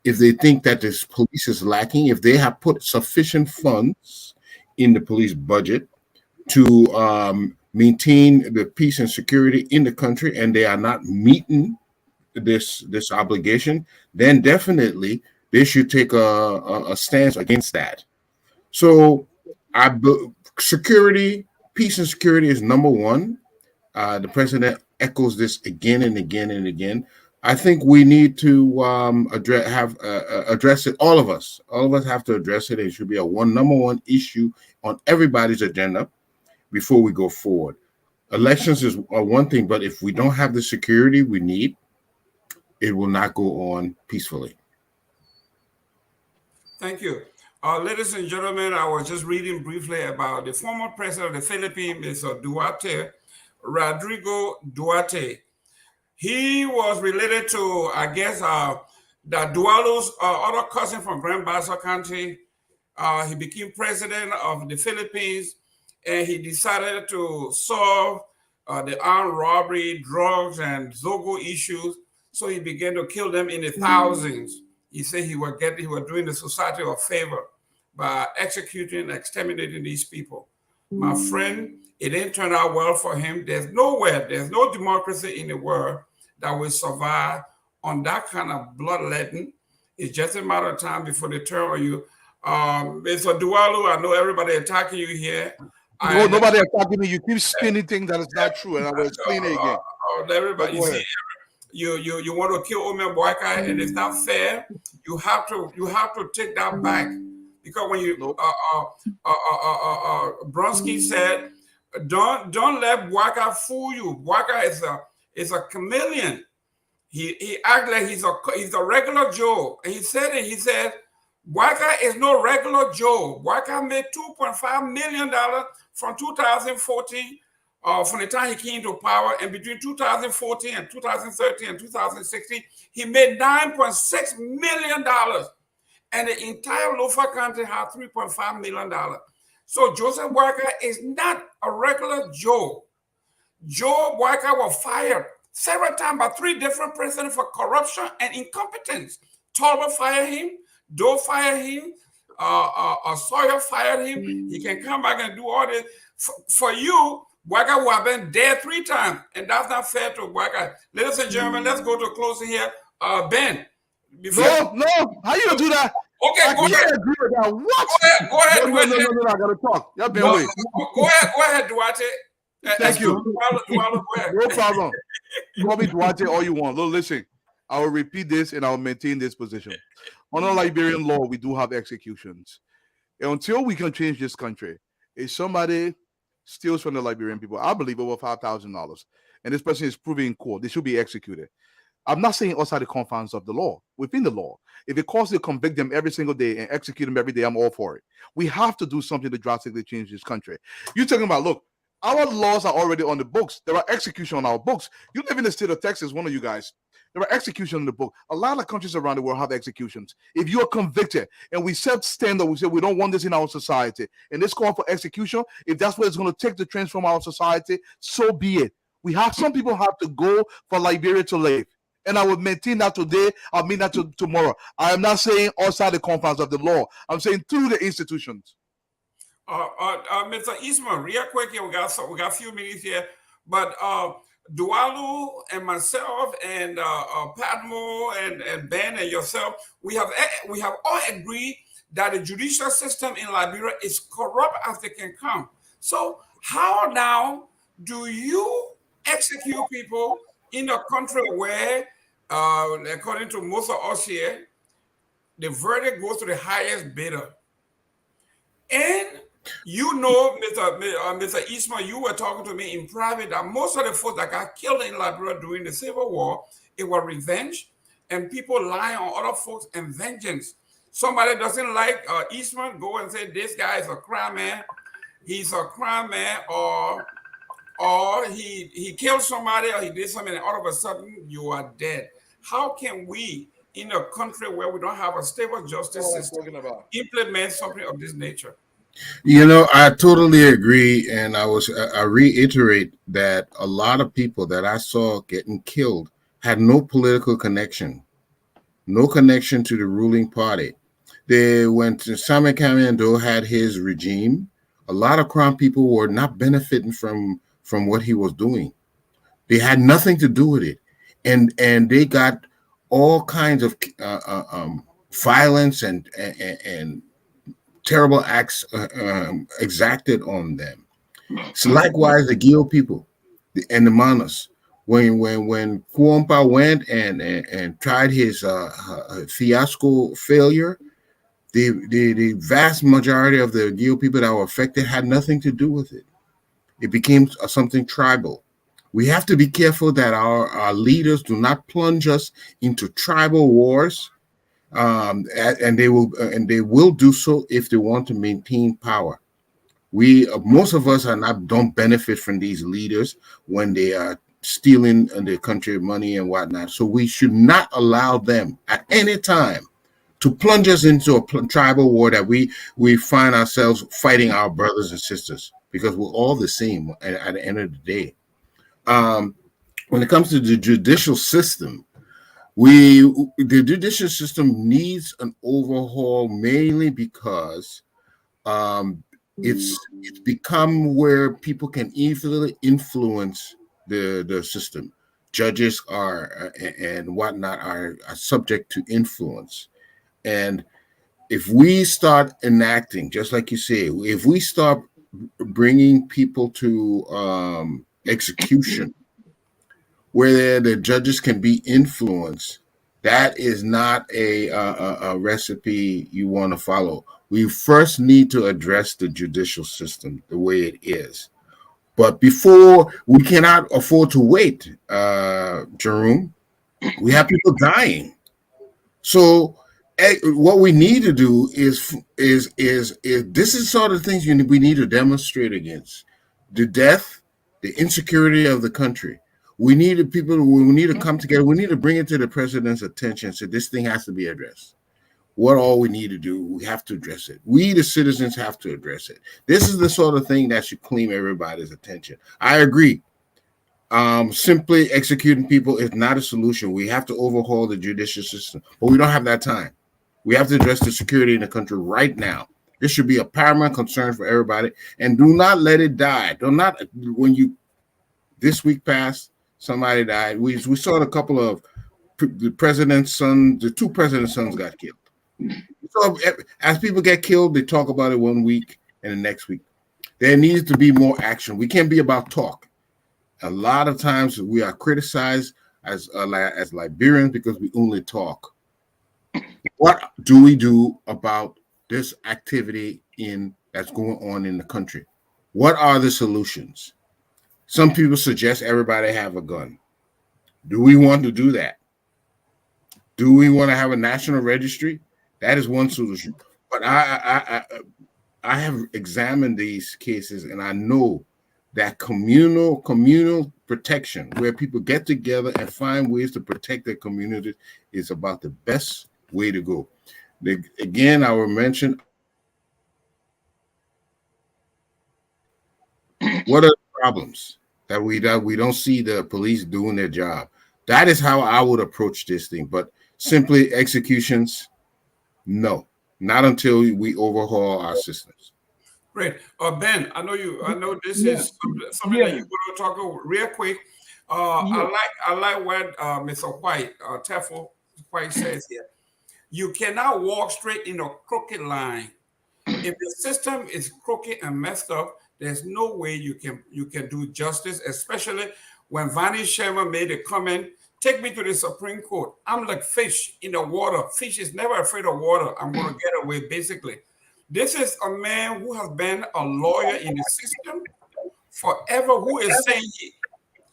K: if they think that this police is lacking, if they have put sufficient funds in the police budget to maintain the peace and security in the country, and they are not meeting this obligation, then definitely they should take a stance against that. So security, peace and security is number one. The president echoes this again and again and again. I think we need to address it. All of us have to address it. It should be number one issue on everybody's agenda before we go forward. Elections is one thing, but if we don't have the security we need, it will not go on peacefully.
C: Thank you. Ladies and gentlemen, I was just reading briefly about the former president of the Philippines, Mr. Duarte, Rodrigo Duarte. He was related to, I guess, that Dualo's other cousin from Grand Bassa County. He became president of the Philippines, and he decided to solve the armed robbery, drugs, and Zogo issues. So he began to kill them in the thousands. He said he was doing the society a favor by executing, exterminating these people. My friend, it didn't turn out well for him. There's no democracy in the world that will survive on that kind of bloodletting. It's just a matter of time before they turn on you. Mr. Dualu, I know everybody attacking you here.
E: No, nobody attacking me. You keep spinning things that is not true, and I will explain it again.
C: Everybody, you want to kill Omer Boyka, and it's not fair. You have to take that back, because when you Bronsky said, don't let Boyka fool you. Boyka is a chameleon. He acts like he's a regular Joe, and he said Boyka is no regular Joe. Boyka made $2.5 million from 2014. From the time he came to power, and between 2014 and 2013 and 2016, he made $9.6 million. And the entire Lofa country had $3.5 million. So Joseph Boyka is not a regular Joe. Joe Boyka was fired several times by 3 different presidents for corruption and incompetence. Talbot fired him, Doe fired him, Sawyer fired him. He can come back and do all this. For you, Boyka will have been dead 3 times, and that's not fair to Boyka. Ladies and gentlemen, let's go to closing here. Ben.
E: No, how you do that?
C: Okay, go ahead.
E: What?
C: Go ahead.
E: No, I gotta talk. Y'all been waiting.
C: Go ahead, Duarte.
E: Thank you.
C: Duarte, go ahead.
E: No problem. Call me Duarte all you want. Look, listen, I will repeat this and I will maintain this position. Under Liberian law, we do have executions. And until we can change this country, if somebody steals from the Liberian people, I believe over $5,000, and this person is proven in court, they should be executed. I'm not saying outside the confines of the law, within the law. If it calls to convict them every single day and execute them every day, I'm all for it. We have to do something to drastically change this country. You're talking about, look, our laws are already on the books. There are executions on our books. You live in the state of Texas, one of you guys. There are executions in the book. A lot of countries around the world have executions. If you are convicted and we set standard, we say we don't want this in our society, and this call for execution, if that's what it's going to take to transform our society, so be it. Some people have to go for Liberia to live. And I will maintain that today. I'll mean that tomorrow. I am not saying outside the confines of the law. I'm saying through the institutions.
C: Mr. Eastman, real quick here, we got a few minutes here, but Dualu and myself and Padmo and Ben and yourself, we have all agreed that the judicial system in Liberia is corrupt as they can come. So how now do you execute people in a country where, according to most of us here, the verdict goes to the highest bidder? And you know, Mr. Eastman, you were talking to me in private that most of the folks that got killed in Liberia during the Civil War, it was revenge and people lying on other folks and vengeance. Somebody doesn't like Eastman, go and say this guy is a crime man. He's a crime man, or he killed somebody, or he did something, and all of a sudden you are dead. How can we, in a country where we don't have a stable justice system, implement something of this nature?
K: You know, I totally agree, and I reiterate that a lot of people that I saw getting killed had no political connection, no connection to the ruling party. They went to Sami Kamendo had his regime. A lot of Crown people were not benefiting from what he was doing. They had nothing to do with it, and they got all kinds of violence and terrible acts exacted on them. So likewise, the Gio people and the Manas, when Kwampa went and tried his fiasco failure, the vast majority of the Gio people that were affected had nothing to do with it. It became something tribal. We have to be careful that our leaders do not plunge us into tribal wars. And they will do so if they want to maintain power. Most of us don't benefit from these leaders when they are stealing the country money and whatnot. So we should not allow them at any time to plunge us into a tribal war that we find ourselves fighting our brothers and sisters, because we're all the same at the end of the day. When it comes to the judicial system, the judicial system needs an overhaul, mainly because it's become where people can easily influence the system. Judges and whatnot are subject to influence. And if we start enacting, just like you say, if we start bringing people to execution, where the judges can be influenced, that is not a recipe you want to follow. We first need to address the judicial system the way it is. But before, we cannot afford to wait, Jerome. We have people dying. So what we need to do is this is sort of things we need to demonstrate against: the death, the insecurity of the country. We need to come together. We need to bring it to the president's attention. So this thing has to be addressed. What all we need to do, we have to address it. We, the citizens, have to address it. This is the sort of thing that should claim everybody's attention. I agree. Simply executing people is not a solution. We have to overhaul the judicial system, but we don't have that time. We have to address the security in the country right now. This should be a paramount concern for everybody, and do not let it die. This week passed, somebody died. We saw a couple of the president's sons, the two president's sons got killed. So as people get killed, they talk about it one week and the next week. There needs to be more action. We can't be about talk. A lot of times we are criticized as Liberians because we only talk. What do we do about this activity that's going on in the country? What are the solutions? Some people suggest everybody have a gun. Do we want to do that? Do we want to have a national registry? That is one solution. But I have examined these cases, and I know that communal protection, where people get together and find ways to protect their community, is about the best way to go. Again, I will mention, what are the problems that we don't see the police doing their job? That is how I would approach this thing. But simply executions, no, not until we overhaul our systems.
C: Great. Ben, I know this is something that you want to talk over real quick. I like what Mr. White, Tefel White says here. You cannot walk straight in a crooked line. If the system is crooked and messed up, there's no way you can do justice, especially when Vanny Sherman made a comment, take me to the Supreme Court. I'm like fish in the water. Fish is never afraid of water. I'm going to get away, basically. This is a man who has been a lawyer in the system forever, who is saying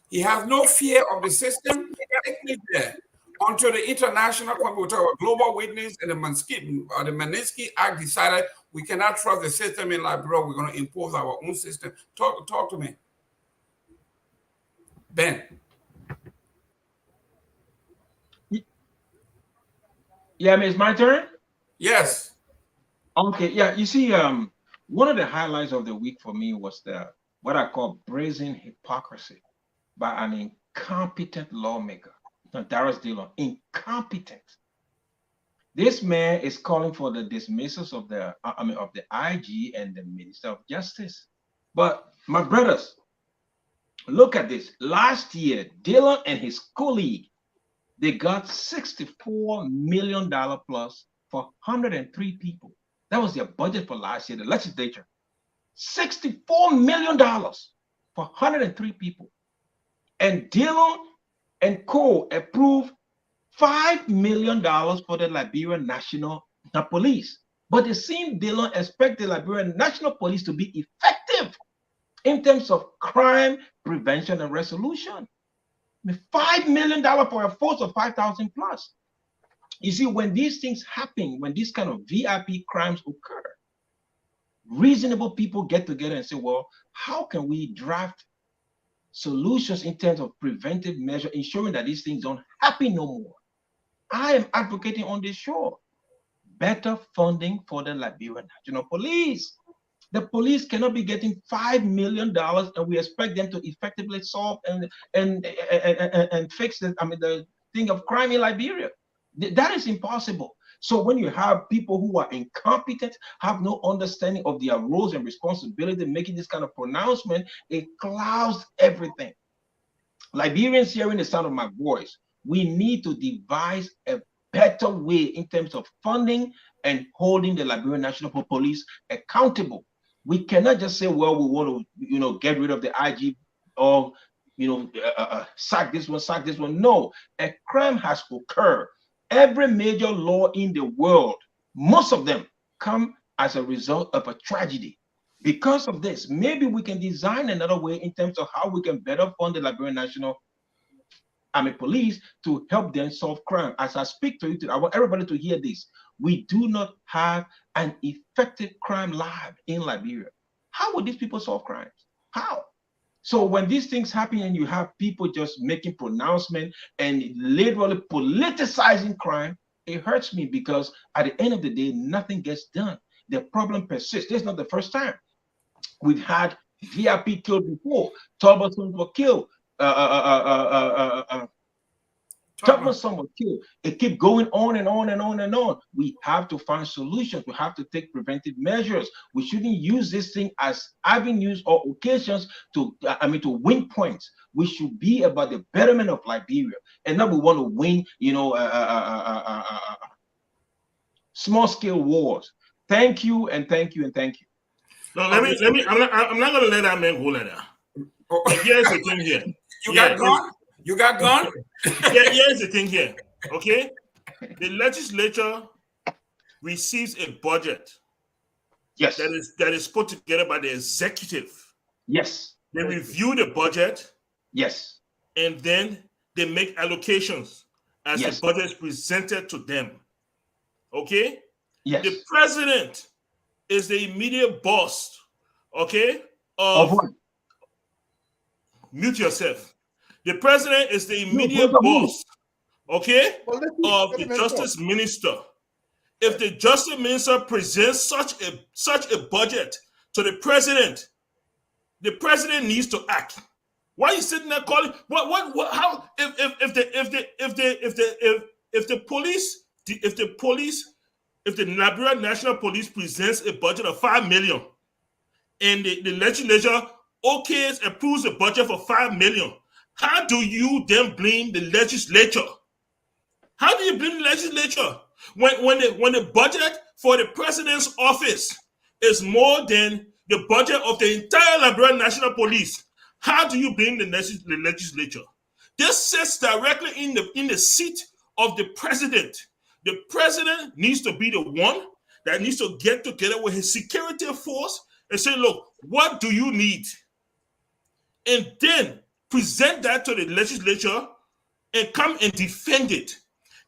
C: he has no fear of the system. Take me there. Until the international global witness and the Magnitsky Act decided we cannot trust the system in Liberia, we're going to impose our own system. Talk to me. Ben.
D: Yeah, I mean, it's my turn?
C: Yes.
D: Okay, yeah, you see, one of the highlights of the week for me was what I call brazen hypocrisy by an incompetent lawmaker. Darius Dillon, incompetent. This man is calling for the dismissals of the IG and the Minister of Justice. But my brothers, look at this. Last year, Dillon and his colleague, they got $64 million plus for 103 people. That was their budget for last year, the legislature. $64 million for 103 people. And Dillon and co approved $5 million for the Liberian National Police. But it seemed Dillon expected the Liberian National Police to be effective in terms of crime prevention and resolution. I mean, $5 million for a force of 5,000 plus. You see, when these things happen, when these kind of VIP crimes occur, reasonable people get together and say, well, how can we draft solutions in terms of preventive measure, ensuring that these things don't happen no more? I am advocating on this show better funding for the Liberian National Police. The police cannot be getting $5 million and we expect them to effectively solve and fix the thing of crime in Liberia. That is impossible. So when you have people who are incompetent, have no understanding of their roles and responsibility, making this kind of pronouncement, it clouds everything. Liberians hearing the sound of my voice, we need to devise a better way in terms of funding and holding the Liberian National Police accountable. We cannot just say, well, we want to, get rid of the IG or, sack this one. No, a crime has occurred. Every major law in the world, most of them come as a result of a tragedy. Because of this, maybe we can design another way in terms of how we can better fund the Liberian National Police to help them solve crime. As I speak to you today, I want everybody to hear this. We do not have an effective crime lab in Liberia. How would these people solve crimes? How? So when these things happen and you have people just making pronouncements and literally politicizing crime, it hurts me because at the end of the day, nothing gets done. The problem persists. This is not the first time. We've had VIP killed before. Tulberson were killed. Tulberson was killed. It keeps going on and on and on and on. We have to find solutions. We have to take preventive measures. We shouldn't use this thing as avenues or occasions to win points. We should be about the betterment of Liberia, and not we want to win, small scale wars. Thank you and thank you and thank you.
F: No, I'm not going to let that man go like that. Here's the thing here.
C: You got gone?
F: Here's the thing here. Okay? The legislature receives a budget.
D: Yes.
F: That is put together by the executive.
D: Yes.
F: They review the budget.
D: Yes.
F: And then they make allocations. as
D: Yes.
F: the budget is presented to them. Okay?
D: Yes.
F: The president is the immediate boss, okay,
D: Of what?
F: mute yourself. The president is the
D: No,
F: immediate
D: boss of who?
F: boss, okay,
E: Well,
F: of
E: let
F: the
E: him talk.
F: justice minister. If the justice minister presents such a budget to the president needs to act. Why are you sitting there calling? What? How? If the Liberia National Police presents a budget of $5 million, and the legislature approves the budget for $5 million, how do you then blame the legislature? How do you blame the legislature when the budget for the president's office is more than the budget of the entire Liberian National Police? How do you blame the legislature? This sits directly in the seat of the president. The president needs to be the one that needs to get together with his security force and say, look, what do you need? And then present that to the legislature and come and defend it.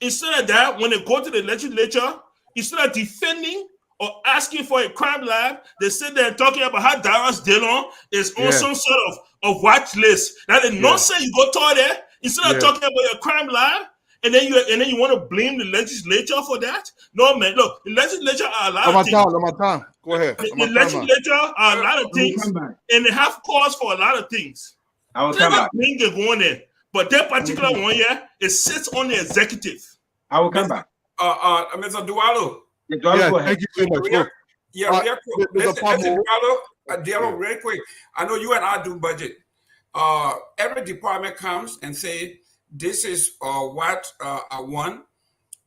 F: Instead of that, when they go to the legislature, instead of defending or asking for a crime lab, they sit there and talking about how Darius Dillon is on some sort of watch list. Now the nonsense you go to there, instead of talking about a crime lab, and then you want to blame the legislature for that? No, man. Look, the legislature are a lot of things.
E: Go ahead.
F: The legislature are a lot of things, and they have cause for a lot of things.
D: I will come back.
F: Going there. But that particular one here, it sits on the executive.
D: I will come back.
C: Mr. Dualo.
D: Go ahead.
E: Thank you very much.
C: Real quick. Listen, Dualo, real quick. I know you and I do budget. Every department comes and say, this is what I want.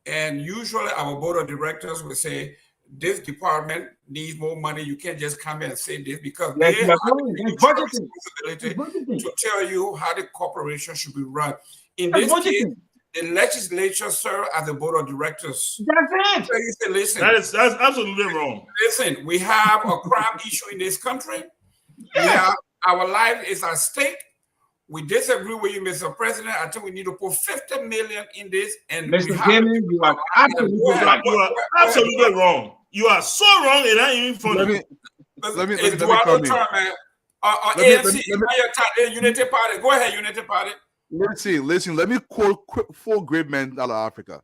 C: And usually our board of directors will say, this department needs more money. You can't just come and say this because they have the responsibility to tell you how the corporation should be run. In this case, the legislature serve as the board of directors.
D: That's it.
C: So you say, listen,
F: that's absolutely wrong.
C: Listen, we have a crime issue in this country. Yeah, our life is at stake. We disagree with you, Mr. President. I think we need to put $50 million in this. And
D: Mr. Gaming, you are absolutely right.
F: You are absolutely wrong. You are so wrong, and not even funny.
E: Let me come in.
C: Unity Party. Go ahead, Unity Party.
E: Listen. Let me quote four great men out of Africa.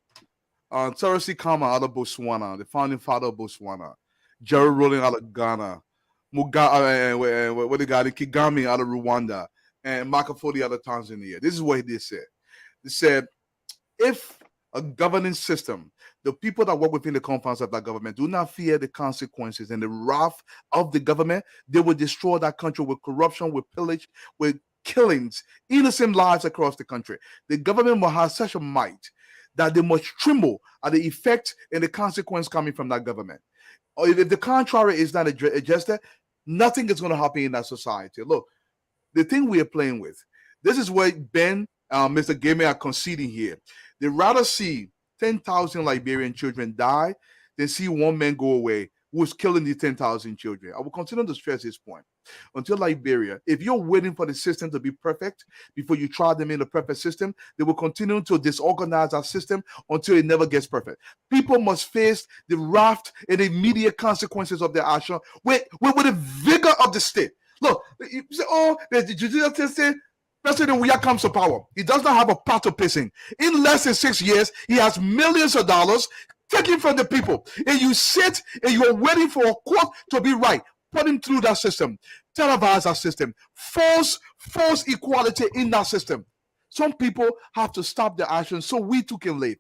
E: Terence Kama out of Botswana, the founding father of Botswana. Jerry Rowling out of Ghana. Kigami out of Rwanda. And Makafoli out of Tanzania. This is what they said. They said, if a governing system, the people that work within the confines of that government do not fear the consequences and the wrath of the government, they will destroy that country with corruption, with pillage, with killings, innocent lives across the country. The government will have such a might that they must tremble at the effect and the consequence coming from that government. Or if the contrary is not adjusted, nothing is going to happen in that society. Look, the thing we are playing with, this is where Ben, Mr. Gaming are conceding here. They'd rather see 10,000 Liberian children die than see one man go away who's killing these 10,000 children. I will continue to stress this point. Until Liberia, if you're waiting for the system to be perfect before you try them in the perfect system, they will continue to disorganize our system until it never gets perfect. People must face the wrath and immediate consequences of their action with the vigor of the state. Look, you say, the judicial system, President Weah comes to power. He does not have a pot to piss in. In less than 6 years, he has millions of dollars taken from the people. And you sit and you're waiting for a court to be right. Put him through that system. Televise that system. False equality in that system. Some people have to stop their actions so we too can live.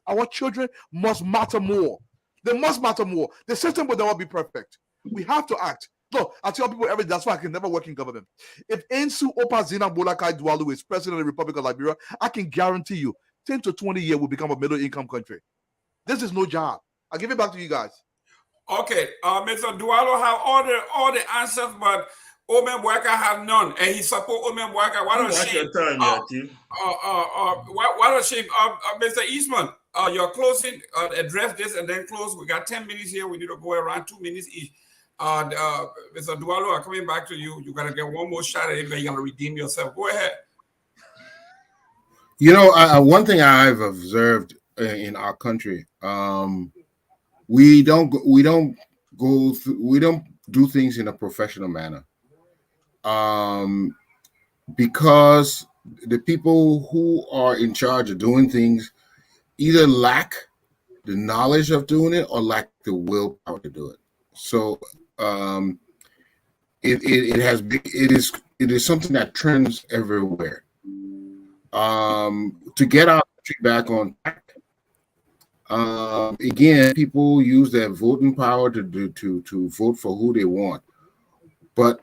E: Our children must matter more. They must matter more. The system will never be perfect. We have to act. Look, I tell people every day, that's why I can never work in government. If Ensu Opazina Bolakai Dualu is president of the Republic of Liberia, I can guarantee you 10 to 20 years will become a middle-income country. This is no job. I'll give it back to you guys.
C: Okay, Mr. Dualo have all the answers, but Omen Boyka have none, and he support Omen Boyka. What a shame! What a shame, Mr. Eastman. You're closing. Address this and then close. We got 10 minutes here. We need to go around 2 minutes each. Mr. Dualo, I'm coming back to you. You gotta get one more shot at it, but you gotta redeem yourself. Go ahead.
K: You know, one thing I've observed in our country, we don't we don't do things in a professional manner, because the people who are in charge of doing things either lack the knowledge of doing it or lack the willpower to do it. So um, it is something that trends everywhere. To get our country back on track, again, people use their voting power to vote for who they want. But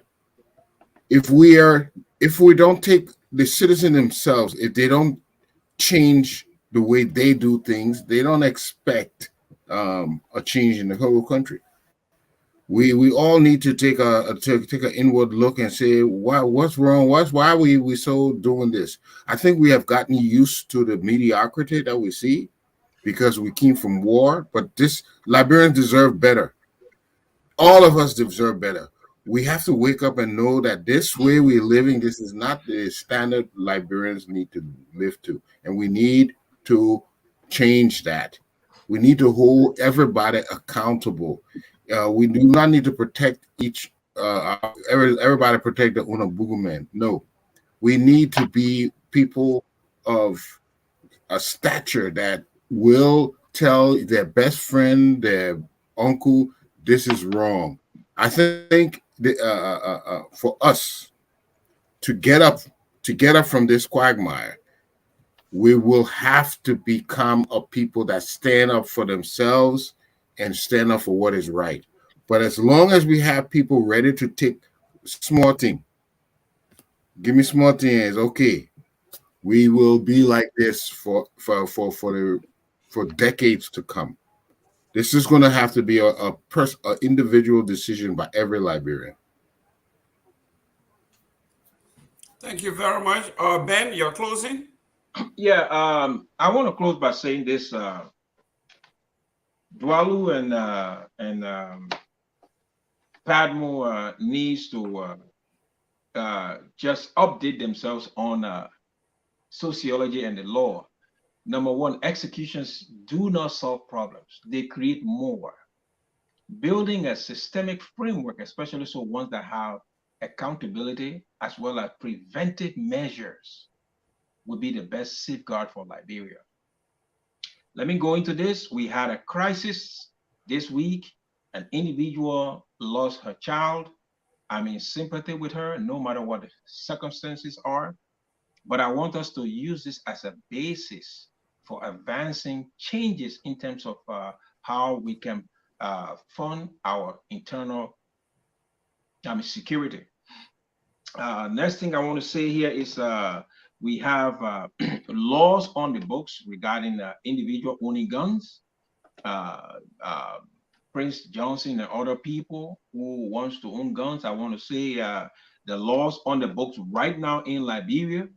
K: if we don't take the citizen themselves, if they don't change the way they do things, they don't expect a change in the whole country. We all need to take take an inward look and say what's wrong, why we so doing this. I think we have gotten used to the mediocrity that we see because we came from war, but this Liberians deserve better. All of us deserve better. We have to wake up and know that this way we're living, this is not the standard Liberians need to live to. And we need to change that. We need to hold everybody accountable. We do not need to protect everybody protect the Unabugu man. No, we need to be people of a stature that will tell their best friend, their uncle, this is wrong. I think for us to get up from this quagmire, we will have to become a people that stand up for themselves and stand up for what is right. But as long as we have people ready to take small thing, give me small things, okay, we will be like this for decades to come. This is going to have to be a individual decision by every Liberian.
C: Thank you very much. Ben, you're closing?
D: Yeah, I want to close by saying this. Dwalu and Padmo needs to just update themselves on sociology and the law. Number one, executions do not solve problems. They create more. Building a systemic framework, especially so ones that have accountability as well as preventive measures, would be the best safeguard for Liberia. Let me go into this. We had a crisis this week. An individual lost her child. I'm in sympathy with her, no matter what the circumstances are. But I want us to use this as a basis for advancing changes in terms of how we can fund our internal security. Next thing I want to say here is we have laws on the books regarding individual owning guns. Prince Johnson and other people who wants to own guns. I want to say the laws on the books right now in Liberia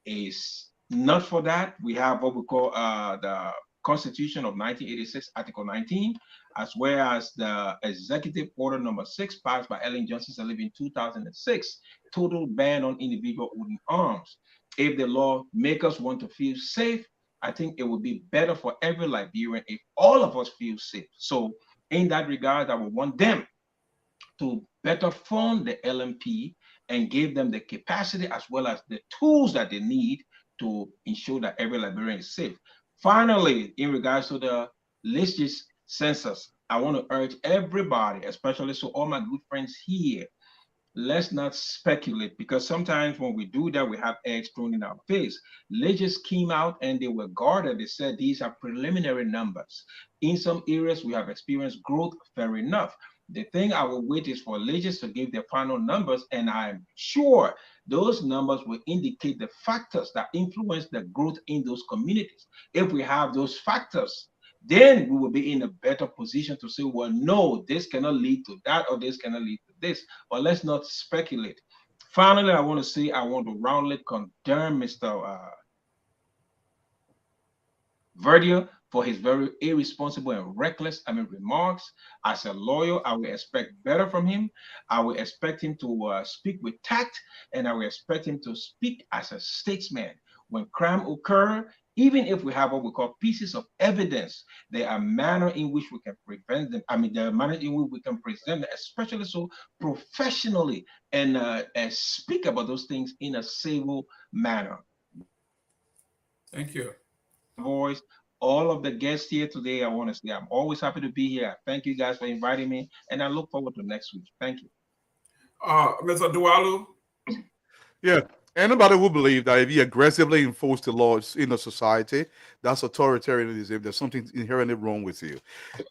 D: is not for that. We have what we call the Constitution of 1986, Article 19, as well as the Executive Order Number 6 passed by Ellen Johnson Sirleaf in 2006, total ban on individual owning arms. If the lawmakers want to feel safe, I think it would be better for every Liberian if all of us feel safe. So in that regard, I would want them to better fund the LMP and give them the capacity as well as the tools that they need to ensure that every Liberian is safe. Finally, in regards to the legis census, I want to urge everybody, especially so all my good friends here, let's not speculate, because sometimes when we do that, we have eggs thrown in our face. Legis came out and they were guarded. They said these are preliminary numbers. In some areas, we have experienced growth, fair enough. The thing I will wait is for Legis to give their final numbers, and I'm sure those numbers will indicate the factors that influence the growth in those communities. If we have those factors, then we will be in a better position to say, well, no, this cannot lead to that, or this cannot lead to this. But let's not speculate. Finally, I want to say I want to roundly condemn Mr. Verdier for his very irresponsible and reckless remarks. As a lawyer, I will expect better from him. I will expect him to speak with tact, and I will expect him to speak as a statesman. When crime occur, even if we have what we call pieces of evidence, there are manner in which we can prevent them. I mean, there are manner in which we can present them, especially so professionally, and speak about those things in a civil manner.
C: Thank you.
D: Voice, all of the guests here today, I want to say I'm always happy to be here. Thank you guys for inviting me, and I look forward to next week. Thank you.
C: Mr. Dualu?
E: Yeah. Anybody who believes that if you aggressively enforce the laws in a society, that's authoritarianism. There's something inherently wrong with you.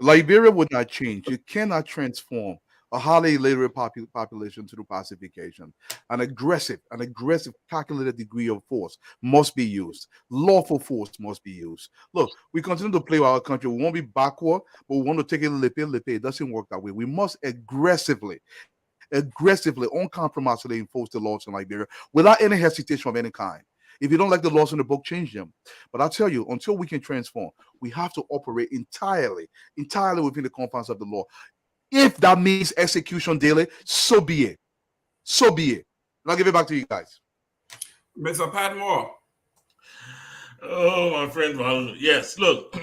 E: Liberia would not change. You cannot transform a highly illiterate population through pacification. An aggressive, calculated degree of force must be used. Lawful force must be used. Look, we continue to play with our country. We won't be backward, but we want to take it lippe. It doesn't work that way. We must aggressively, uncompromisingly enforce the laws in Liberia without any hesitation of any kind. If you don't like the laws in the book, change them. But I tell you, until we can transform, we have to operate entirely within the confines of the law. If that means execution daily, so be it. So be it. And I'll give it back to you guys.
C: Mr. Padmore.
F: Oh, my friend. Well, yes, look.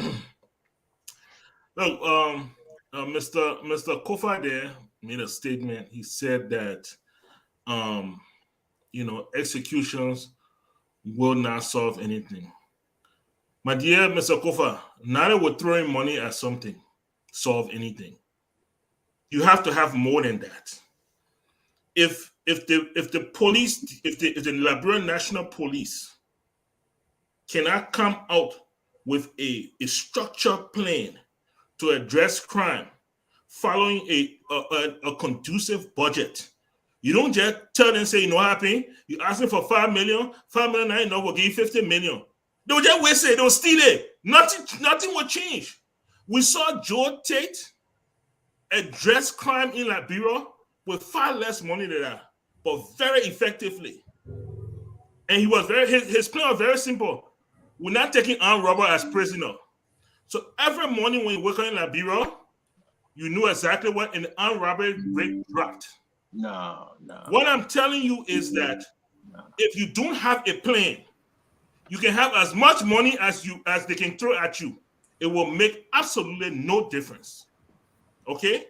F: Look, Mr. Kofa there made a statement. He said that, executions will not solve anything. My dear Mr. Kofa, neither will throwing money at something solve anything. You have to have more than that. If the police, if the Liberian National Police cannot come out with a structured plan to address crime, following a conducive budget. You don't just tell them, say, you know what happened? You ask them for $5 million, we'll give you 50 million. They will just waste it, they'll steal it. Nothing will change. We saw Joe Tate address crime in Liberia with far less money than that, but very effectively. And his plan was very simple. We're not taking armed robber as prisoner. So every morning when you wake up in Liberia, you knew exactly what an armed robbery rate dropped.
D: No.
F: What I'm telling you is that if you don't have a plan, you can have as much money as they can throw at you. It will make absolutely no difference. Okay?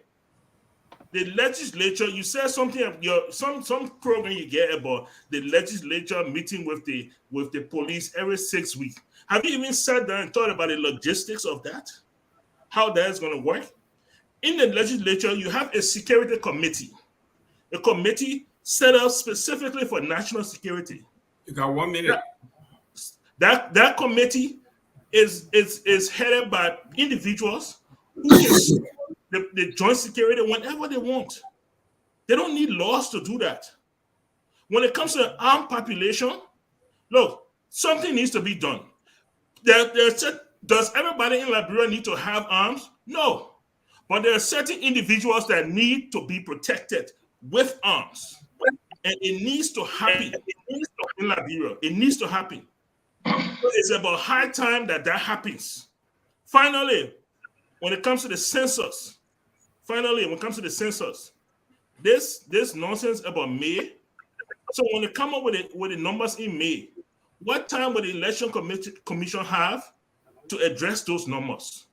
F: The legislature, you said something, some program you get about the legislature meeting with the police every 6 weeks. Have you even sat down and thought about the logistics of that? How that's going to work? In the legislature, you have a security committee. A committee set up specifically for national security.
C: You got 1 minute.
F: That committee is headed by individuals who can the joint security whenever they want. They don't need laws to do that. When it comes to the armed population, look, something needs to be done. Does everybody in Liberia need to have arms? No. But there are certain individuals that need to be protected with arms. And it needs to happen in Liberia. It needs to happen. It's about high time that happens. Finally, when it comes to the census, this nonsense about May. So when they come up with the numbers in May, what time will the election commission have to address those numbers?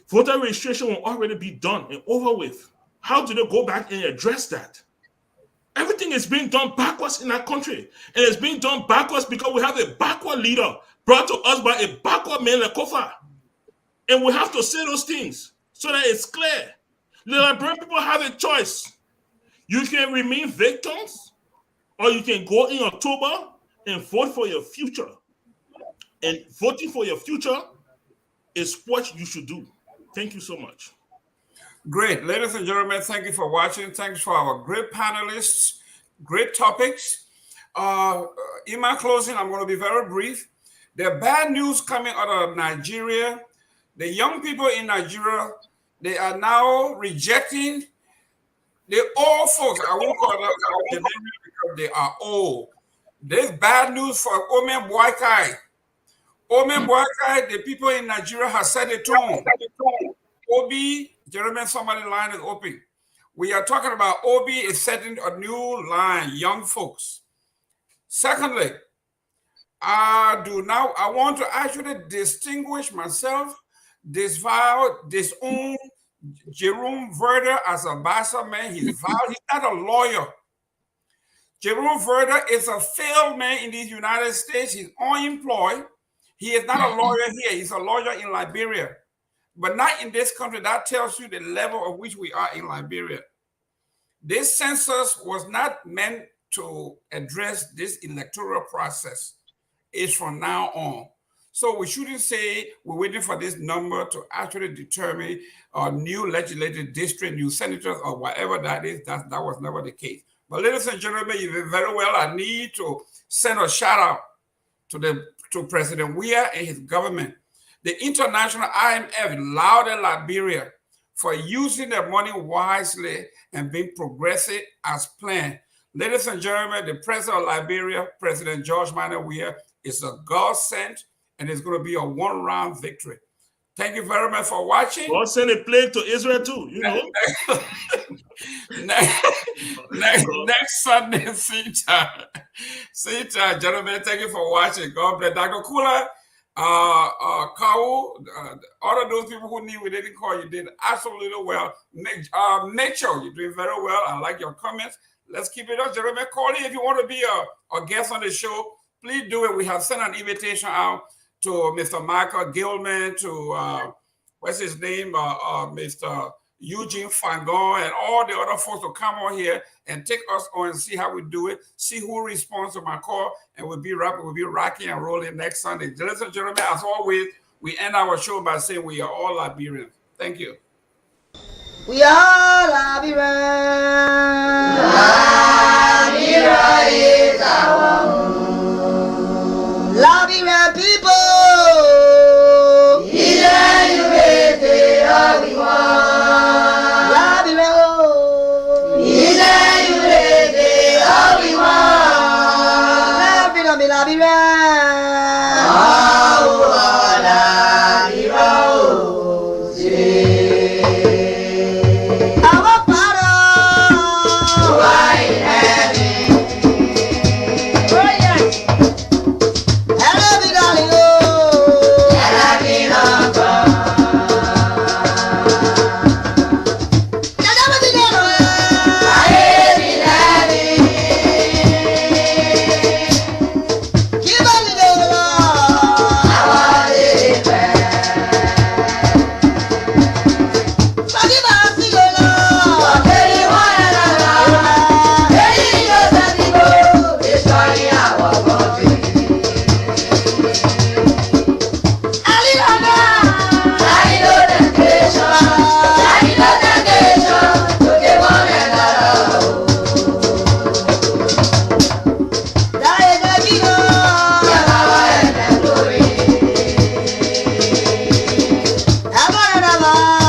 F: Voter registration will already be done and over with. How do they go back and address that? Everything is being done backwards in our country. And it's being done backwards because we have a backward leader brought to us by a backward man like Kofa. And we have to say those things so that it's clear. The Liberian people have a choice. You can remain victims, or you can go in October and vote for your future. And voting for your future is what you should do. Thank you so much.
C: Great. Ladies and gentlemen, thank you for watching. Thanks for our great panelists, great topics. In my closing, I'm going to be very brief. There's bad news coming out of Nigeria. The young people in Nigeria, they are now rejecting the old folks. I won't call them because they are old. There's bad news for Ome Boakai. Ome Boakai, the people in Nigeria have set a tone. Obi, gentlemen, somebody's line is open. We are talking about Obi is setting a new line, young folks. Secondly, I want to actually distinguish myself, disown Jerome Verdier as a bastard man. He's not a lawyer. Jerome Verdier is a failed man in the United States. He's unemployed. He is not a lawyer here. He's a lawyer in Liberia, but not in this country. That tells you the level of which we are in Liberia. This census was not meant to address this electoral process. It's from now on. So we shouldn't say we're waiting for this number to actually determine a new legislative district, new senators, or whatever that is. That was never the case. But ladies and gentlemen, you did very well. I need to send a shout out to President Weah and his government. The international IMF lauded Liberia for using their money wisely and being progressive as planned. Ladies and gentlemen, the president of Liberia, President George Manuel Weah, is a God sent, and it's going to be a one-round victory. Thank you very much for watching.
F: God send a plague to Israel too, you know.
C: next Sunday, same time. Same time, gentlemen. Thank you for watching. God bless. Dr. Cllr, Kau, all of those people who knew we didn't call, you did absolutely well. Nature, you're doing very well. I like your comments. Let's keep it up, gentlemen. Call in if you want to be a guest on the show. Please do it. We have sent an invitation out to Mr. Michael Gilman, to what's his name, Mr. Eugene Fangon, and all the other folks to come on here and take us on and see how we do it, see who responds to my call, and we'll be rocking and rolling next Sunday. Ladies and gentlemen, as always, we end our show by saying we are all Liberians. Thank you.
L: We are Liberians.